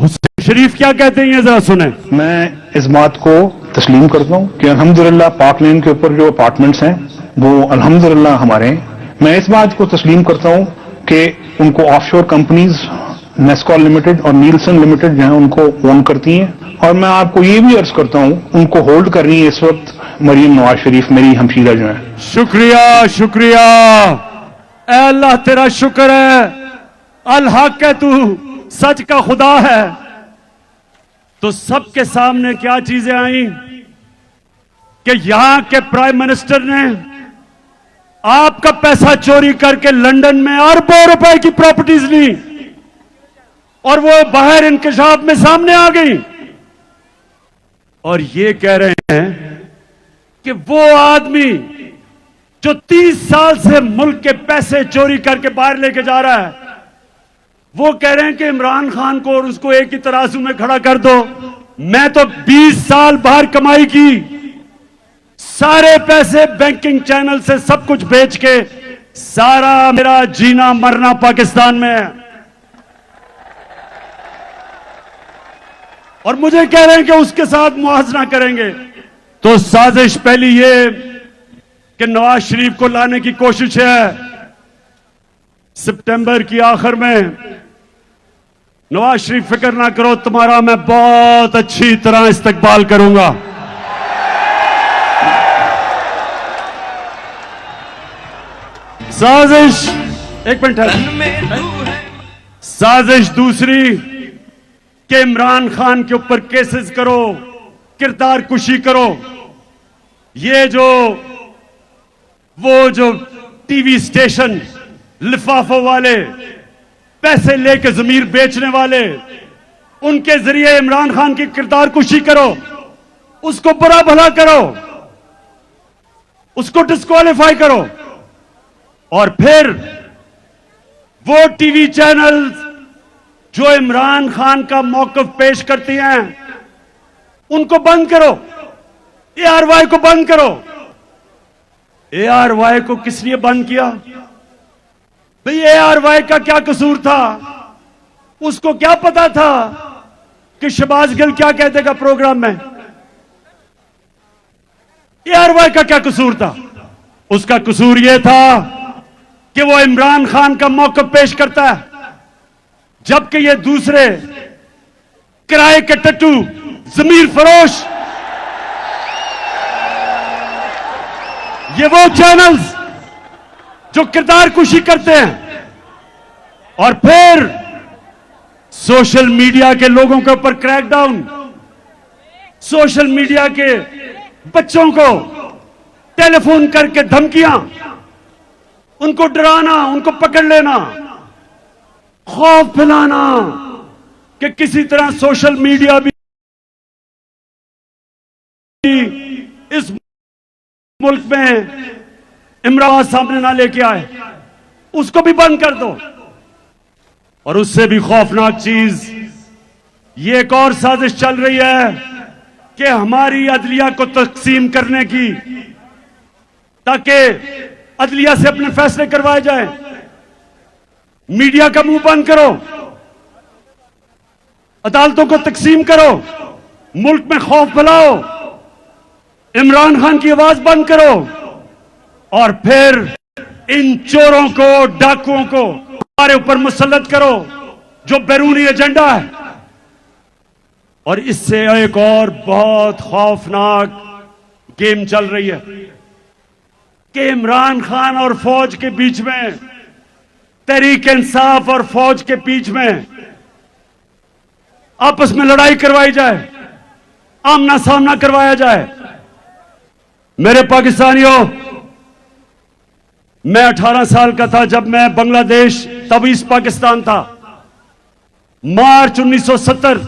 हुसैन शरीफ क्या कहते हैं, ये जरा सुने। मैं इस बात को तस्लीम करता हूं कि अल्हम्दुलिल्लाह पाक लेन के ऊपर जो अपार्टमेंट्स हैं वो अल्हम्दुलिल्लाह हमारे हैं। मैं इस बात को तस्लीम करता हूं कि उनको ऑफशोर कंपनीज नेस्कॉल लिमिटेड और नीलसन लिमिटेड जो है उनको ओन करती हैं। और मैं आपको ये भी अर्ज करता हूं, उनको होल्ड कर रही है इस वक्त मरियम नवाज शरीफ, मेरी हमशीरा जो है। शुक्रिया शुक्रिया, ऐ अल्लाह तेरा शुक्र है, अल हक है, तू सच का खुदा है। तो सबके सामने क्या चीजें आई कि यहां के प्राइम मिनिस्टर ने आपका पैसा चोरी करके लंदन में अरबों रुपए की प्रॉपर्टीज ली और वो बाहर इंकशाफ में सामने आ गई। और ये कह रहे हैं कि वो आदमी जो 30 साल से मुल्क के पैसे चोरी करके बाहर लेके जा रहा है, वो कह रहे हैं कि इमरान खान को और उसको एक ही तराजू में खड़ा कर दो। मैं तो 20 साल बाहर कमाई की, सारे पैसे बैंकिंग चैनल से सब कुछ बेच के, सारा मेरा जीना मरना पाकिस्तान में है। और मुझे कह रहे हैं कि उसके साथ मुआवजा करेंगे। तो साजिश पहली ये कि नवाज शरीफ को लाने की कोशिश है। सितंबर की आखिर में नवाज शरीफ फिक्र ना करो, तुम्हारा मैं बहुत अच्छी तरह इस्तकबाल करूंगा। साजिश, एक मिनट, साजिश दूसरी कि इमरान खान के ऊपर केसेस करो, किरदार कुशी करो। ये जो टीवी स्टेशन लिफाफों वाले, पैसे लेके जमीर बेचने वाले, उनके जरिए इमरान खान की किरदार कुशी करो, उसको बुरा भला करो, उसको डिस्क्वालीफाई करो, और फिर वो टीवी चैनल जो इमरान खान का मौकफ पेश करती हैं उनको बंद करो, ARY को बंद करो। ARY को किस लिए बंद किया भाई? ARY का क्या कसूर था? उसको क्या पता था कि शहबाज गिल क्या कह देगा प्रोग्राम में? ARY का क्या कसूर था? उसका कसूर यह था कि वो इमरान खान का मौकफ पेश करता है, जबकि ये दूसरे किराए के टट्टू, जमीर फरोश, ये वो चैनल्स जो किरदार कुशी करते हैं और फिर सोशल मीडिया के लोगों के ऊपर क्रैकडाउन, सोशल मीडिया के बच्चों को टेलीफोन करके धमकियां, उनको डराना, उनको पकड़ लेना, खौफ फैलाना कि किसी तरह सोशल मीडिया भी इस मुल्क में इमरान सामने ना लेके आए, उसको भी बंद कर दो। और उससे भी खौफनाक चीज, ये एक और साजिश चल रही है कि हमारी अदलिया को तकसीम करने की, ताकि अदलिया से अपने फैसले करवाए जाए। मीडिया का मुंह बंद करो, अदालतों को तकसीम करो, मुल्क में खौफ फैलाओ, इमरान खान की आवाज बंद करो, और फिर इन चोरों को, डाकुओं को हमारे ऊपर मुसल्लत करो जो बैरूनी एजेंडा है। और इससे एक और बहुत खौफनाक गेम चल रही है कि इमरान खान और फौज के बीच में, तहरीक इंसाफ और फौज के बीच में आपस में लड़ाई करवाई जाए, आमना सामना करवाया जाए। मेरे पाकिस्तानियों, मैं 18 साल का था जब मैं बांग्लादेश, तब ईस्ट पाकिस्तान था, मार्च 1970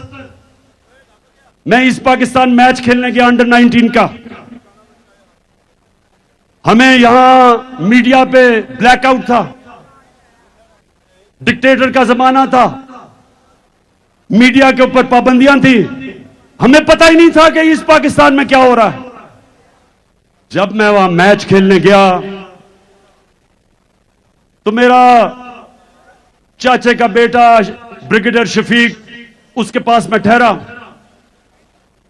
मैं ईस्ट पाकिस्तान मैच खेलने गया अंडर 19 का। हमें यहां मीडिया पे ब्लैकआउट था, डिक्टेटर का जमाना था, मीडिया के ऊपर पाबंदियां थी, हमें पता ही नहीं था कि ईस्ट पाकिस्तान में क्या हो रहा है। जब मैं वहां मैच खेलने गया तो मेरा चाचे का बेटा ब्रिगेडियर शफीक उसके पास मैं ठहरा।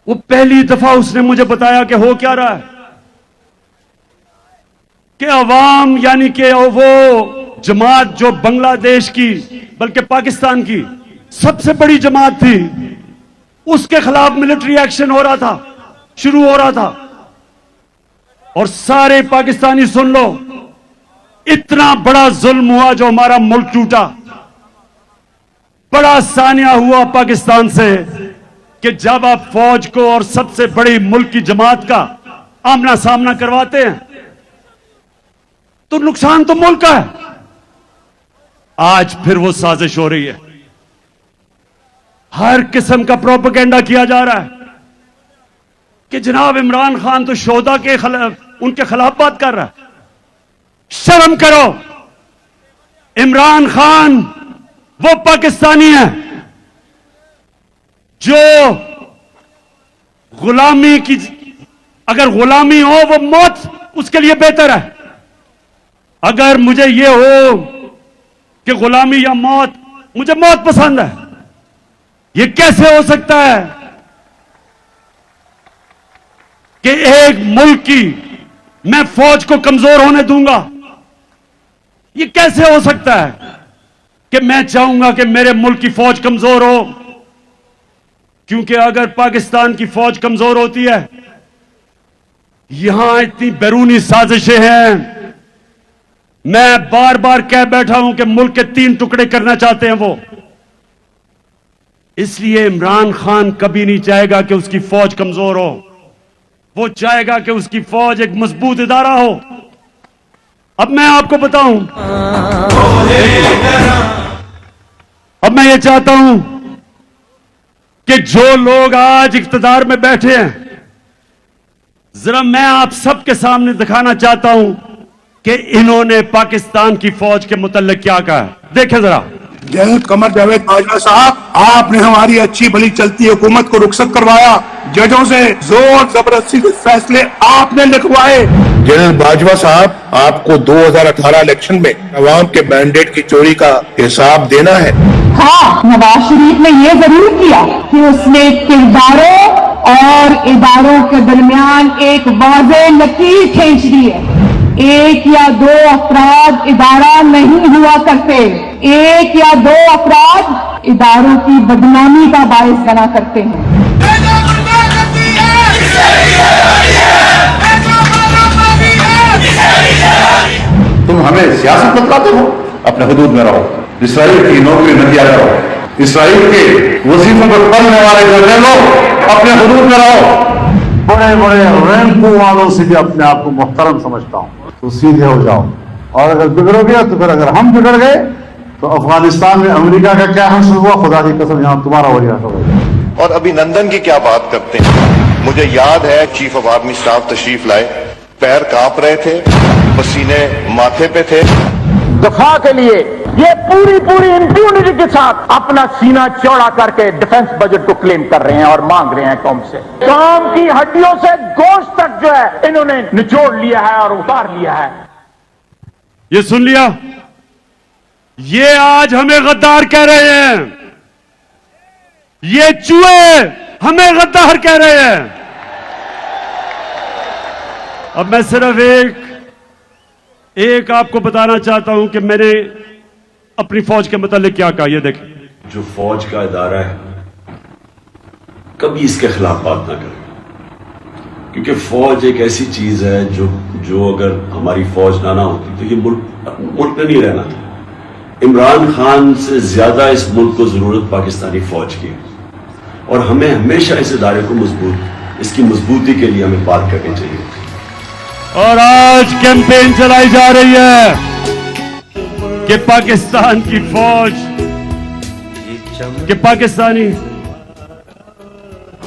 वो पहली दफा उसने मुझे बताया कि हो क्या रहा है, कि अवाम, यानी कि वो जमात जो बांग्लादेश की, बल्कि पाकिस्तान की सबसे बड़ी जमात थी, उसके खिलाफ मिलिट्री एक्शन हो रहा था, शुरू हो रहा था। और सारे पाकिस्तानी सुन लो, इतना बड़ा जुल्म हुआ जो हमारा मुल्क टूटा, बड़ा सानिया हुआ पाकिस्तान से कि जब आप फौज को और सबसे बड़ी मुल्क की जमात का आमना सामना करवाते हैं तो नुकसान तो मुल्क का है। आज फिर वो साजिश हो रही है, हर किस्म का प्रोपेगेंडा किया जा रहा है कि जनाब इमरान खान तो शोहदा के खिलाफ, उनके खिलाफ बात कर रहा है। शर्म करो, इमरान खान वो पाकिस्तानी है जो गुलामी की, अगर गुलामी हो वो मौत उसके लिए बेहतर है। अगर मुझे ये हो कि गुलामी या मौत, मुझे मौत पसंद है। ये कैसे हो सकता है कि एक मुल्क की मैं फौज को कमजोर होने दूंगा? ये कैसे हो सकता है कि मैं चाहूंगा कि मेरे मुल्क की फौज कमजोर हो? क्योंकि अगर पाकिस्तान की फौज कमजोर होती है, यहां इतनी बैरूनी साजिशें हैं, मैं बार बार कह बैठा हूं कि मुल्क के 3 टुकड़े करना चाहते हैं वो। इसलिए इमरान खान कभी नहीं चाहेगा कि उसकी फौज कमजोर हो। वो चाहेगा कि उसकी फौज एक मजबूत इदारा हो। अब मैं आपको बताऊं, अब मैं ये चाहता हूं कि जो लोग आज इख्तिदार में बैठे हैं, जरा मैं आप सबके सामने दिखाना चाहता हूं कि इन्होंने पाकिस्तान की फौज के मुतल्लिक क्या कहा है। देखें जरा। जय कमर जावेद बाजवा साहब, आपने हमारी अच्छी भली चलती हुकूमत को रुखसत करवाया। जजों से जोर जबरदस्ती के फैसले आपने लिखवाए। जनरल बाजवा साहब, आपको 2018 इलेक्शन में अवाम के मैंडेट की चोरी का हिसाब देना है। हाँ, नवाज शरीफ ने ये जरूर किया कि उसने किरदारों और इदारों के दरमियान एक वाज़ेह लकीर खींच दी है। 1 या 2 अफराद इदारा नहीं हुआ करते। 1 या 2 अफराद इदारों की बदनामी का बायस बना करते हैं। तुम हमें सियासत बतलाते हो, अपने हुदूद में रहो। इसराइल की नौकरी न किया करो। इसराइल के वजीफों पर पढ़ने वाले लोग अपने हुदूद में रहो। बड़े बड़े रैंकों वालों से भी अपने आप को मुहतरम समझता हूं, तो सीधे हो जाओ। और अगर बिगड़ोगे तो फिर अगर हम बिगड़ गए तो अफगानिस्तान में अमेरिका का क्या हश्र हुआ, खुदा की कसम यहां तुम्हारा वही हश्र होगा। और अभिनंदन की क्या बात करते हैं। मुझे याद है चीफ ऑफ आर्मी स्टाफ तशरीफ लाए, पैर कांप रहे थे, पसीने माथे पे थे। दफा के लिए ये पूरी इंप्यूनिटी के साथ अपना सीना चौड़ा करके डिफेंस बजट को क्लेम कर रहे हैं और मांग रहे हैं कौम से। कौम की हड्डियों से गोश्त तक जो है इन्होंने निचोड़ लिया है और उतार लिया है। ये सुन लिया, ये आज हमें गद्दार कह रहे हैं। ये चूहे हमें गद्दार कह रहे हैं। अब मैं सिर्फ एक आपको बताना चाहता हूं कि मैंने अपनी फौज के मुतालिक क्या कहा। ये देखें, जो फौज का इदारा है कभी इसके खिलाफ बात ना करें, क्योंकि फौज एक ऐसी चीज है जो अगर हमारी फौज ना होती तो ये मुल्क में नहीं रहना था। इमरान खान से ज्यादा इस मुल्क को जरूरत पाकिस्तानी फौज की है और हमें हमेशा इस इदारे को इसकी मजबूती के लिए हमें बात करनी चाहिए। और आज कैंपेन चलाई जा रही है कि पाकिस्तान की फौज, कि पाकिस्तानी,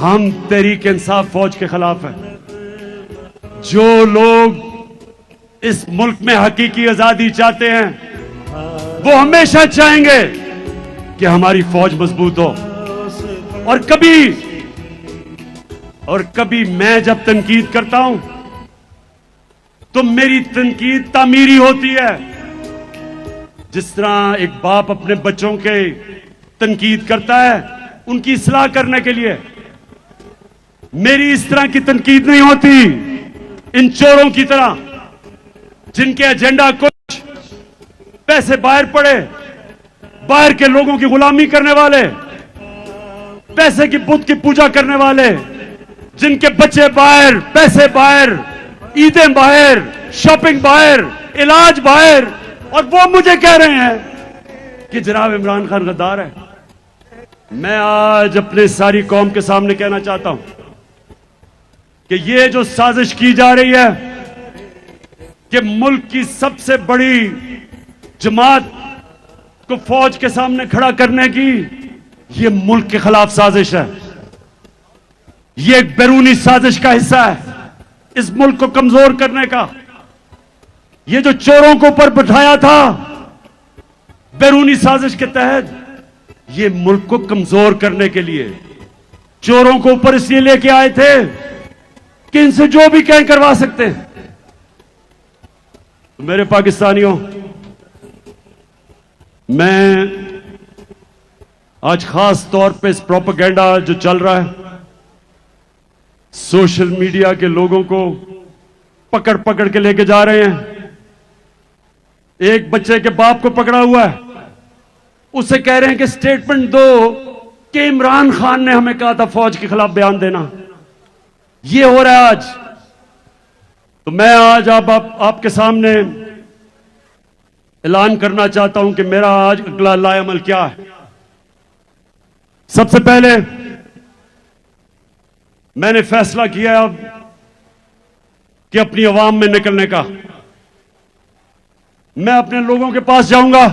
हम तहरीक इंसाफ फौज के खिलाफ है। जो लोग इस मुल्क में हकीकी आजादी चाहते हैं वो हमेशा चाहेंगे कि हमारी फौज मजबूत हो। और कभी मैं जब तनकीद करता हूं तो मेरी तनकीद तामीरी होती है। जिस तरह एक बाप अपने बच्चों के तनकीद करता है उनकी इस्लाह करने के लिए, मेरी इस तरह की तनकीद नहीं होती इन चोरों की तरह जिनके एजेंडा कुछ पैसे बाहर पड़े, बाहर के लोगों की गुलामी करने वाले, पैसे की बुत की पूजा करने वाले, जिनके बच्चे बाहर, पैसे बाहर, ईदें बाहर, शॉपिंग बाहर, इलाज बाहर, और वो मुझे कह रहे हैं कि जनाब इमरान खान गद्दार है। मैं आज अपने सारी कौम के सामने कहना चाहता हूं कि ये जो साजिश की जा रही है कि मुल्क की सबसे बड़ी जमात को फौज के सामने खड़ा करने की, ये मुल्क के खिलाफ साजिश है। ये एक बैरूनी साजिश का हिस्सा है इस मुल्क को कमजोर करने का। ये जो चोरों को ऊपर बिठाया था बैरूनी साजिश के तहत, ये मुल्क को कमजोर करने के लिए चोरों को ऊपर इसलिए लेके आए थे कि इनसे जो भी कहें करवा सकते हैं। तो मेरे पाकिस्तानियों, मैं आज खास तौर पे इस प्रोपेगेंडा जो चल रहा है, सोशल मीडिया के लोगों को पकड़ पकड़ के लेके जा रहे हैं। एक बच्चे के बाप को पकड़ा हुआ है, उसे कह रहे हैं कि स्टेटमेंट दो कि इमरान खान ने हमें कहा था फौज के खिलाफ बयान देना। ये हो रहा है आज। तो मैं आज आपके सामने ऐलान करना चाहता हूं कि मेरा आज अगला लाएअमल क्या है। सबसे पहले मैंने फैसला किया अब कि अपनी आवाम में निकलने का। मैं अपने लोगों के पास जाऊंगा,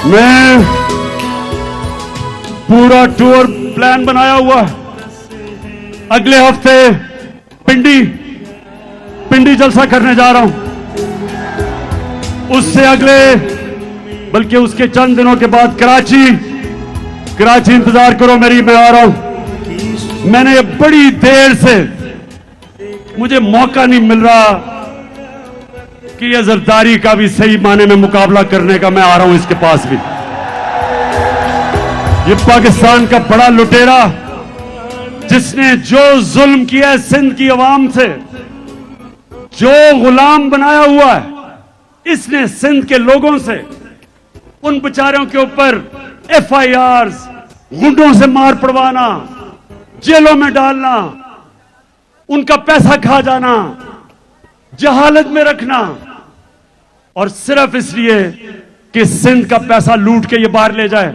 मैं पूरा टूर प्लान बनाया हुआ है। अगले हफ्ते पिंडी जलसा करने जा रहा हूं, उससे अगले बल्कि उसके चंद दिनों के बाद कराची इंतजार करो मेरी, मैं आ रहा हूं। मैंने बड़ी देर से मुझे मौका नहीं मिल रहा कि ये जरदारी का भी सही माने में मुकाबला करने का। मैं आ रहा हूं इसके पास भी। ये पाकिस्तान का बड़ा लुटेरा जिसने जो जुल्म किया है सिंध की आवाम से, जो गुलाम बनाया हुआ है इसने सिंध के लोगों से, उन बेचारों के ऊपर FIRs, गुंडों से मार पड़वाना, जेलों में डालना, उनका पैसा खा जाना, जहालत में रखना, और सिर्फ इसलिए कि सिंध का पैसा लूट के ये बाहर ले जाए।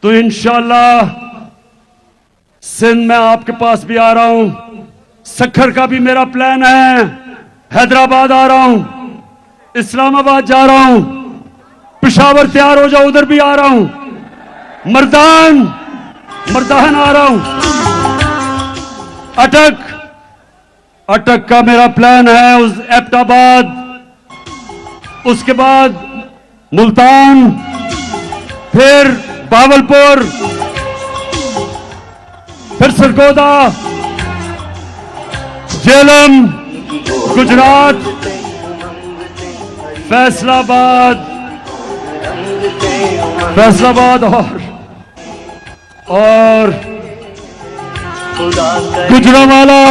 तो इंशाअल्लाह सिंध में आपके पास भी आ रहा हूं, सखर का भी मेरा प्लान है, हैदराबाद आ रहा हूं, इस्लामाबाद जा रहा हूं, पेशावर तैयार हो जाओ, उधर भी आ रहा हूं, मर्दान आ रहा हूं, अटक का मेरा प्लान है, उस एबटाबाद, उसके बाद मुल्तान, फिर बावलपुर, फिर सरगोदा, झेलम, गुजरात, फैसलाबाद और गुजरांवाला,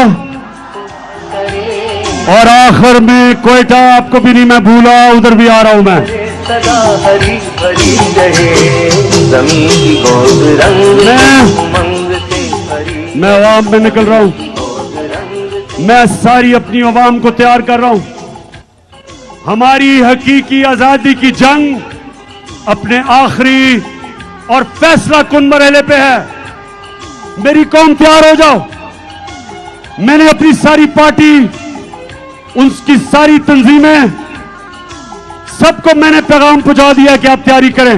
और आखिर में कोयटा। आपको भी नहीं मैं भूला, उधर भी आ रहा हूं मैं। सदा हरी भरी रहे ज़मीन की गोद रंग उमंग से भरी। मैं आवाम में निकल रहा हूं, मैं सारी अपनी आवाम को तैयार कर रहा हूं। हमारी हकीकी आजादी की जंग अपने आखिरी और फैसला कुन मरहले पे है। मेरी कौम तैयार हो जाओ। मैंने अपनी सारी पार्टी, उसकी सारी तंजीमें, सबको मैंने पैगाम पहुंचा दिया कि आप तैयारी करें।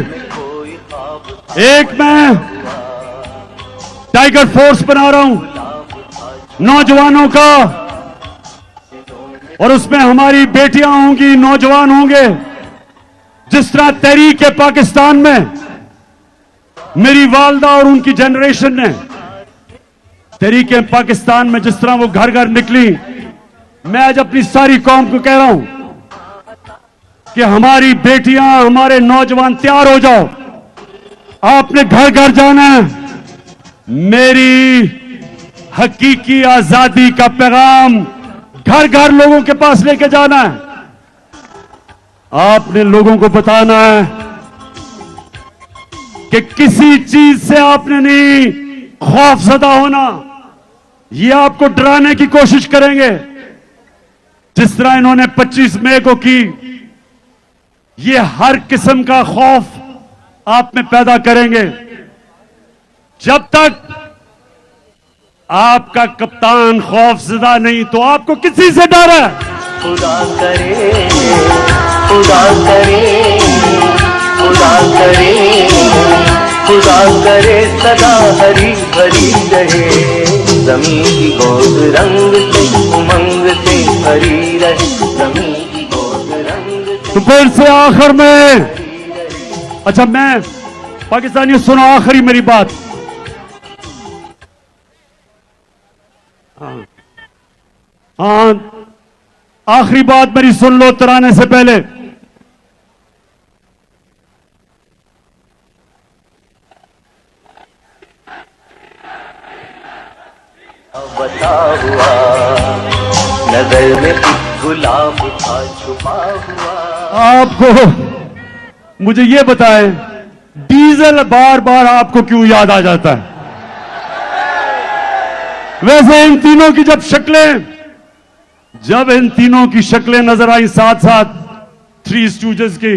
एक मैं टाइगर फोर्स बना रहा हूं नौजवानों का, और उसमें हमारी बेटियां होंगी, नौजवान होंगे। जिस तरह तहरीक पाकिस्तान में मेरी वालदा और उनकी जनरेशन ने तहरीक पाकिस्तान में जिस तरह वो घर घर निकली, मैं आज अपनी सारी कौम को कह रहा हूं कि हमारी बेटियां, हमारे नौजवान तैयार हो जाओ। आपने घर घर जाना है, मेरी हकीकी आजादी का पैगाम घर घर लोगों के पास लेके जाना है। आपने लोगों को बताना है कि किसी चीज से आपने नहीं खौफजदा होना। ये आपको डराने की कोशिश करेंगे, जिस तरह इन्होंने 25 मई को की। ये हर किस्म का खौफ आप में पैदा करेंगे। जब तक आपका कप्तान खौफजदा नहीं, तो आपको किसी से डर है? खुदा करे, खुदा करे, खुदा करे, खुदा करे सदा हरी भरी रहे ज़मीन की गोद रंग से उमंग से भरी रहे ज़मीन की गोद रंग से। तो फिर से आखिर में, अच्छा मैं पाकिस्तानी सुनो आखिरी मेरी बात। हाँ, आखिरी बात मेरी सुन लो तराने से पहले। बता हुआ नजर में गुलाब था छुपा हुआ। आपको मुझे ये बताएं डीजल बार बार आपको क्यों याद आ जाता है? वैसे इन तीनों की जब इन तीनों की शक्लें नजर आई साथ साथ, थ्री स्टूजेस की,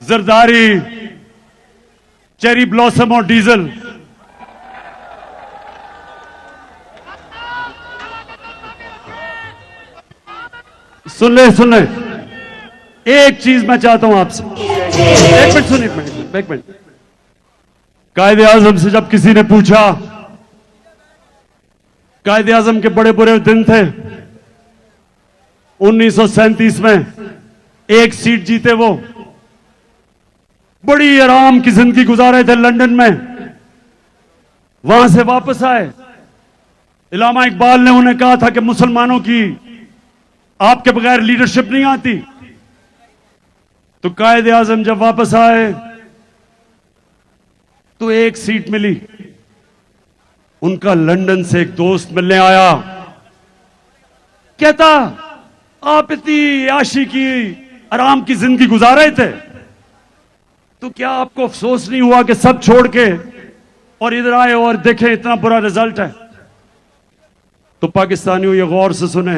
जरदारी, चेरी ब्लॉसम और डीजल, सुन ले एक चीज मैं चाहता हूं आपसे। एक मिनट। कायदे आजम से जब किसी ने पूछा, कायदे आजम के बड़े बुरे दिन थे 1937 में, एक सीट जीते वो, बड़ी आराम की जिंदगी गुजारे थे लंदन में, वहां से वापस आए। इलामा इकबाल ने उन्हें कहा था कि मुसलमानों की आपके बगैर लीडरशिप नहीं आती। तो कायदे आजम जब वापस आए तो एक सीट मिली। उनका लंदन से एक दोस्त मिलने आया, कहता आप इतनी आशी की आराम की जिंदगी गुजार रहे थे, तो क्या आपको अफसोस नहीं हुआ कि सब छोड़ के और इधर आए और देखें इतना बुरा रिजल्ट है? तो पाकिस्तानियों ये गौर से सुने,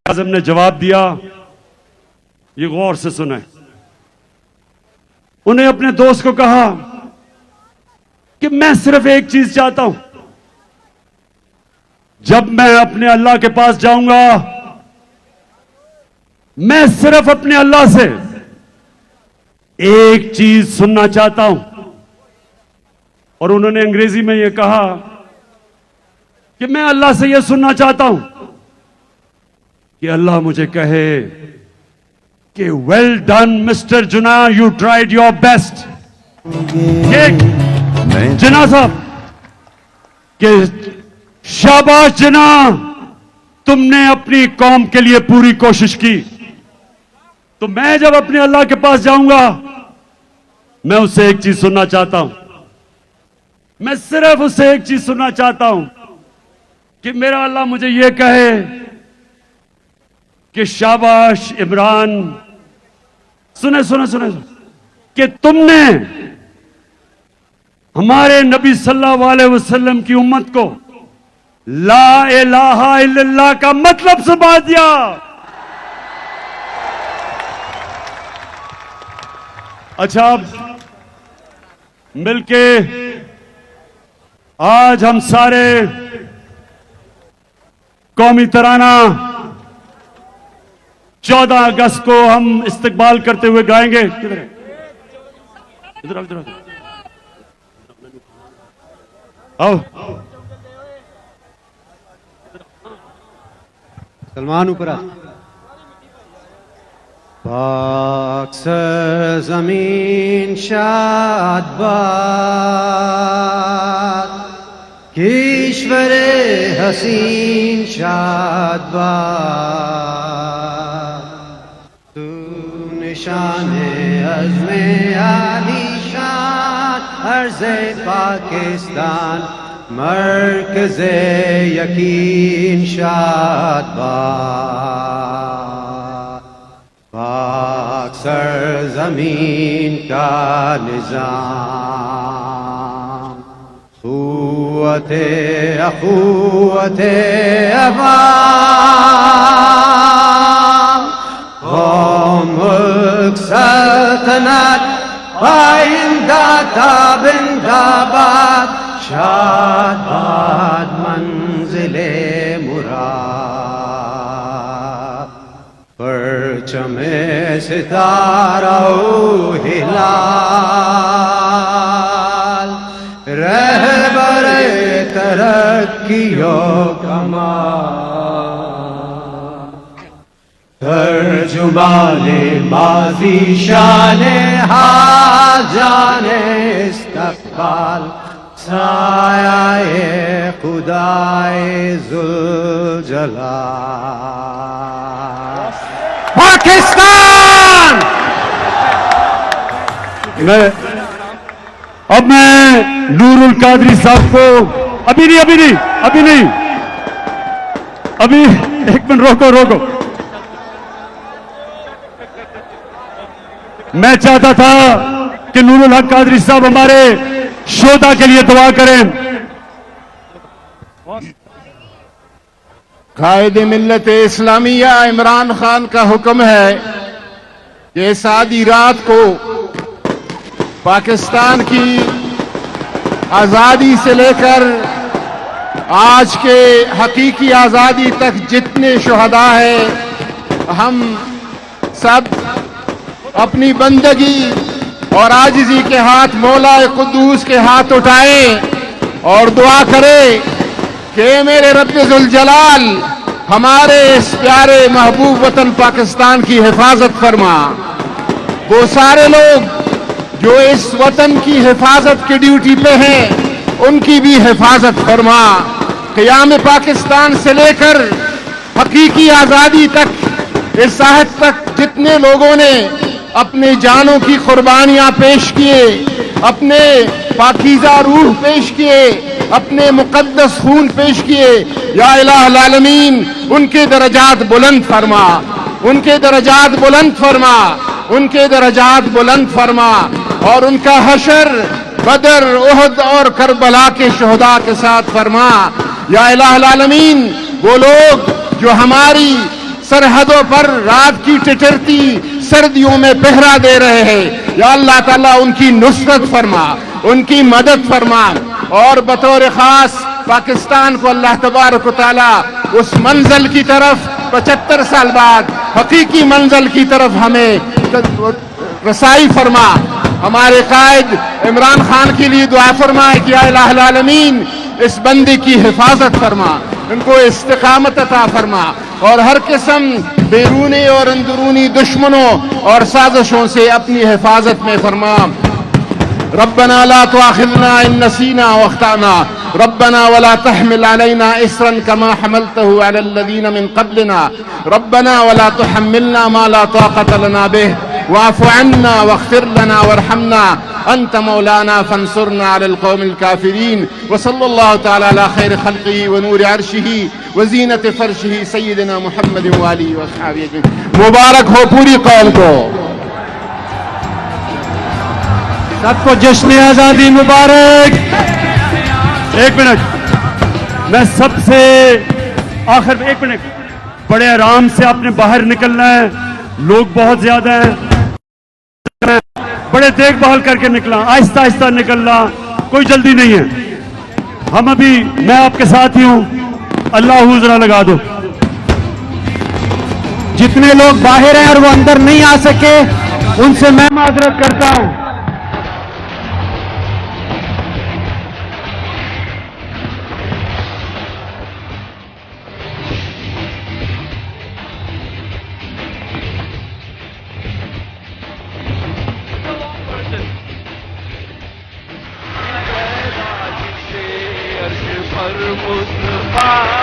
आजम ने जवाब दिया, ये गौर से सुने। उन्हें अपने दोस्त को कहा कि मैं सिर्फ एक चीज चाहता हूं, जब मैं अपने अल्लाह के पास जाऊंगा, मैं सिर्फ अपने अल्लाह से एक चीज सुनना चाहता हूं। और उन्होंने अंग्रेजी में यह कहा कि मैं अल्लाह से यह सुनना चाहता हूं कि अल्लाह मुझे कहे कि वेल डन मिस्टर जुना, यू ट्राइड योर बेस्ट। जिना साहब के शाबाश जिना, तुमने अपनी कौम के लिए पूरी कोशिश की। तो मैं जब अपने अल्लाह के पास जाऊंगा, मैं उससे एक चीज सुनना चाहता हूं, मैं सिर्फ उससे एक चीज सुनना चाहता हूं कि मेरा अल्लाह मुझे यह कहे कि शाबाश इमरान, सुने कि तुमने हमारे नबी सल्लल्लाहु अलैहि वसल्लम की उम्मत को ला इलाहा इल्लल्लाह का मतलब समझा दिया। अच्छा, अब मिलके आज हम सारे कौमी तराना 14 अगस्त को हम इस्तकबाल करते हुए गाएंगे। इधर आओ। सलमान ऊपर आ। पाक ज़मीन शाद बाद, ईश्वर हसीन शाद बाद, तू निशाने अज़्मे आलीशान अर्ज़े पाकिस्तान, मरकज़े यकीन शाद बाद। पाक सरज़मीन का निज़ाम, क़ुव्वते अख़ुव्वते अवाम, कौम मुल्क सल्तनत आइंदा ताबिंदाबाद, शाद बाद मंज़िले मुराद, परचमे सितारा हिलाल, रहबरे तरक्कियो कमाल, तर्जुमाने माज़ी शाने हाल जाने इस्तक़बाल, साये खुदाए ज़ुल जलाल। पाकिस्तान! अब मैं नूरुल कादरी साहब को अभी नहीं एक मिनट रोको। मैं चाहता था कि नूरुल हक कादरी साहब हमारे शोधा के लिए दुआ करें। कायद मिल्लत इस्लामिया इमरान खान का हुक्म है कि इस आधी रात को पाकिस्तान की आज़ादी से लेकर आज के हकीकी आज़ादी तक जितने शुहदा है हम सब अपनी बंदगी और आजिज़ी के हाथ मौला कुद्दूस के हाथ उठाएं और दुआ करें कि मेरे रब्बुल जलाल हमारे इस प्यारे महबूब वतन पाकिस्तान की हिफाजत फरमा। वो सारे लोग जो इस वतन की हिफाजत की ड्यूटी पे हैं उनकी भी हिफाजत फरमा। क़याम पाकिस्तान से लेकर हकीकी आज़ादी तक इस आहद तक जितने लोगों ने अपने जानों की कुर्बानियां पेश किए, अपने पाकीज़ा रूह पेश किए, अपने मुकद्दस खून पेश किए, या इलाहुल आलमीन उनके दरजात बुलंद फरमा, उनके दरजात बुलंद फरमा, उनके दरजात बुलंद फरमा और उनका हशर बदर, उहद और करबला के शुहदा के साथ फरमा। या इलाहुल आलमीन वो लोग जो हमारी सरहदों पर रात की टिटरती सर्दियों में पहरा दे रहे हैं, या अल्लाह ताला उनकी नुसरत फरमा, उनकी मदद फरमा और बतौर खास पाकिस्तान को अल्लाह तबारक व तआला उस मंजिल की तरफ 75 साल बाद हकीकी मंजिल की तरफ हमें रसाई फरमा। हमारे कायद इमरान खान के लिए दुआ फरमाए कि या इलाहुल आलमीन इस बंदे की हिफाजत फरमा, इनको इस्तिकामत अता फरमा और हर किस्म बैरूनी और अंदरूनी दुश्मनों और साजिशों से अपनी हिफाजत में फरमा। रब्बना ला तुआखिज़ना इन नसीना व अख्ताना रब्बना वला तहमिल अलैना इसरन कमा हमलतहु अलल लज़ीना मिन क़ब्लिना रब्बना वला तुहम्मिलना मा ला ताक़त लना बिह वाफ़ु अन्ना वग़फ़िर लना वरहमना अंत मौलाना फंसुरना अलल क़ौमिल काफ़िरीन व सल्लल्लाहु तआला अला खैर ख़ल्क़िही व नूरि अर्शिही व ज़ीनत फ़र्शिही सय्यिदिना मुहम्मद व आलिहि व अस्हाबिहि अजमईन। मुबारक हो पूरी कौम को। सबको जश्न आज़ादी मुबारक। एक मिनट, मैं सबसे आखिर में 1 मिनट, बड़े आराम से आपने बाहर निकलना है, लोग बहुत ज्यादा हैं, बड़े देखभाल करके निकला, आहिस्ता आहिस्ता निकलना, कोई जल्दी नहीं है। हम अभी, मैं आपके साथ ही हूं, अल्लाह जरा लगा दो। जितने लोग बाहर हैं और वो अंदर नहीं आ सके उनसे मैं माजरत करता हूं। मुस्तफा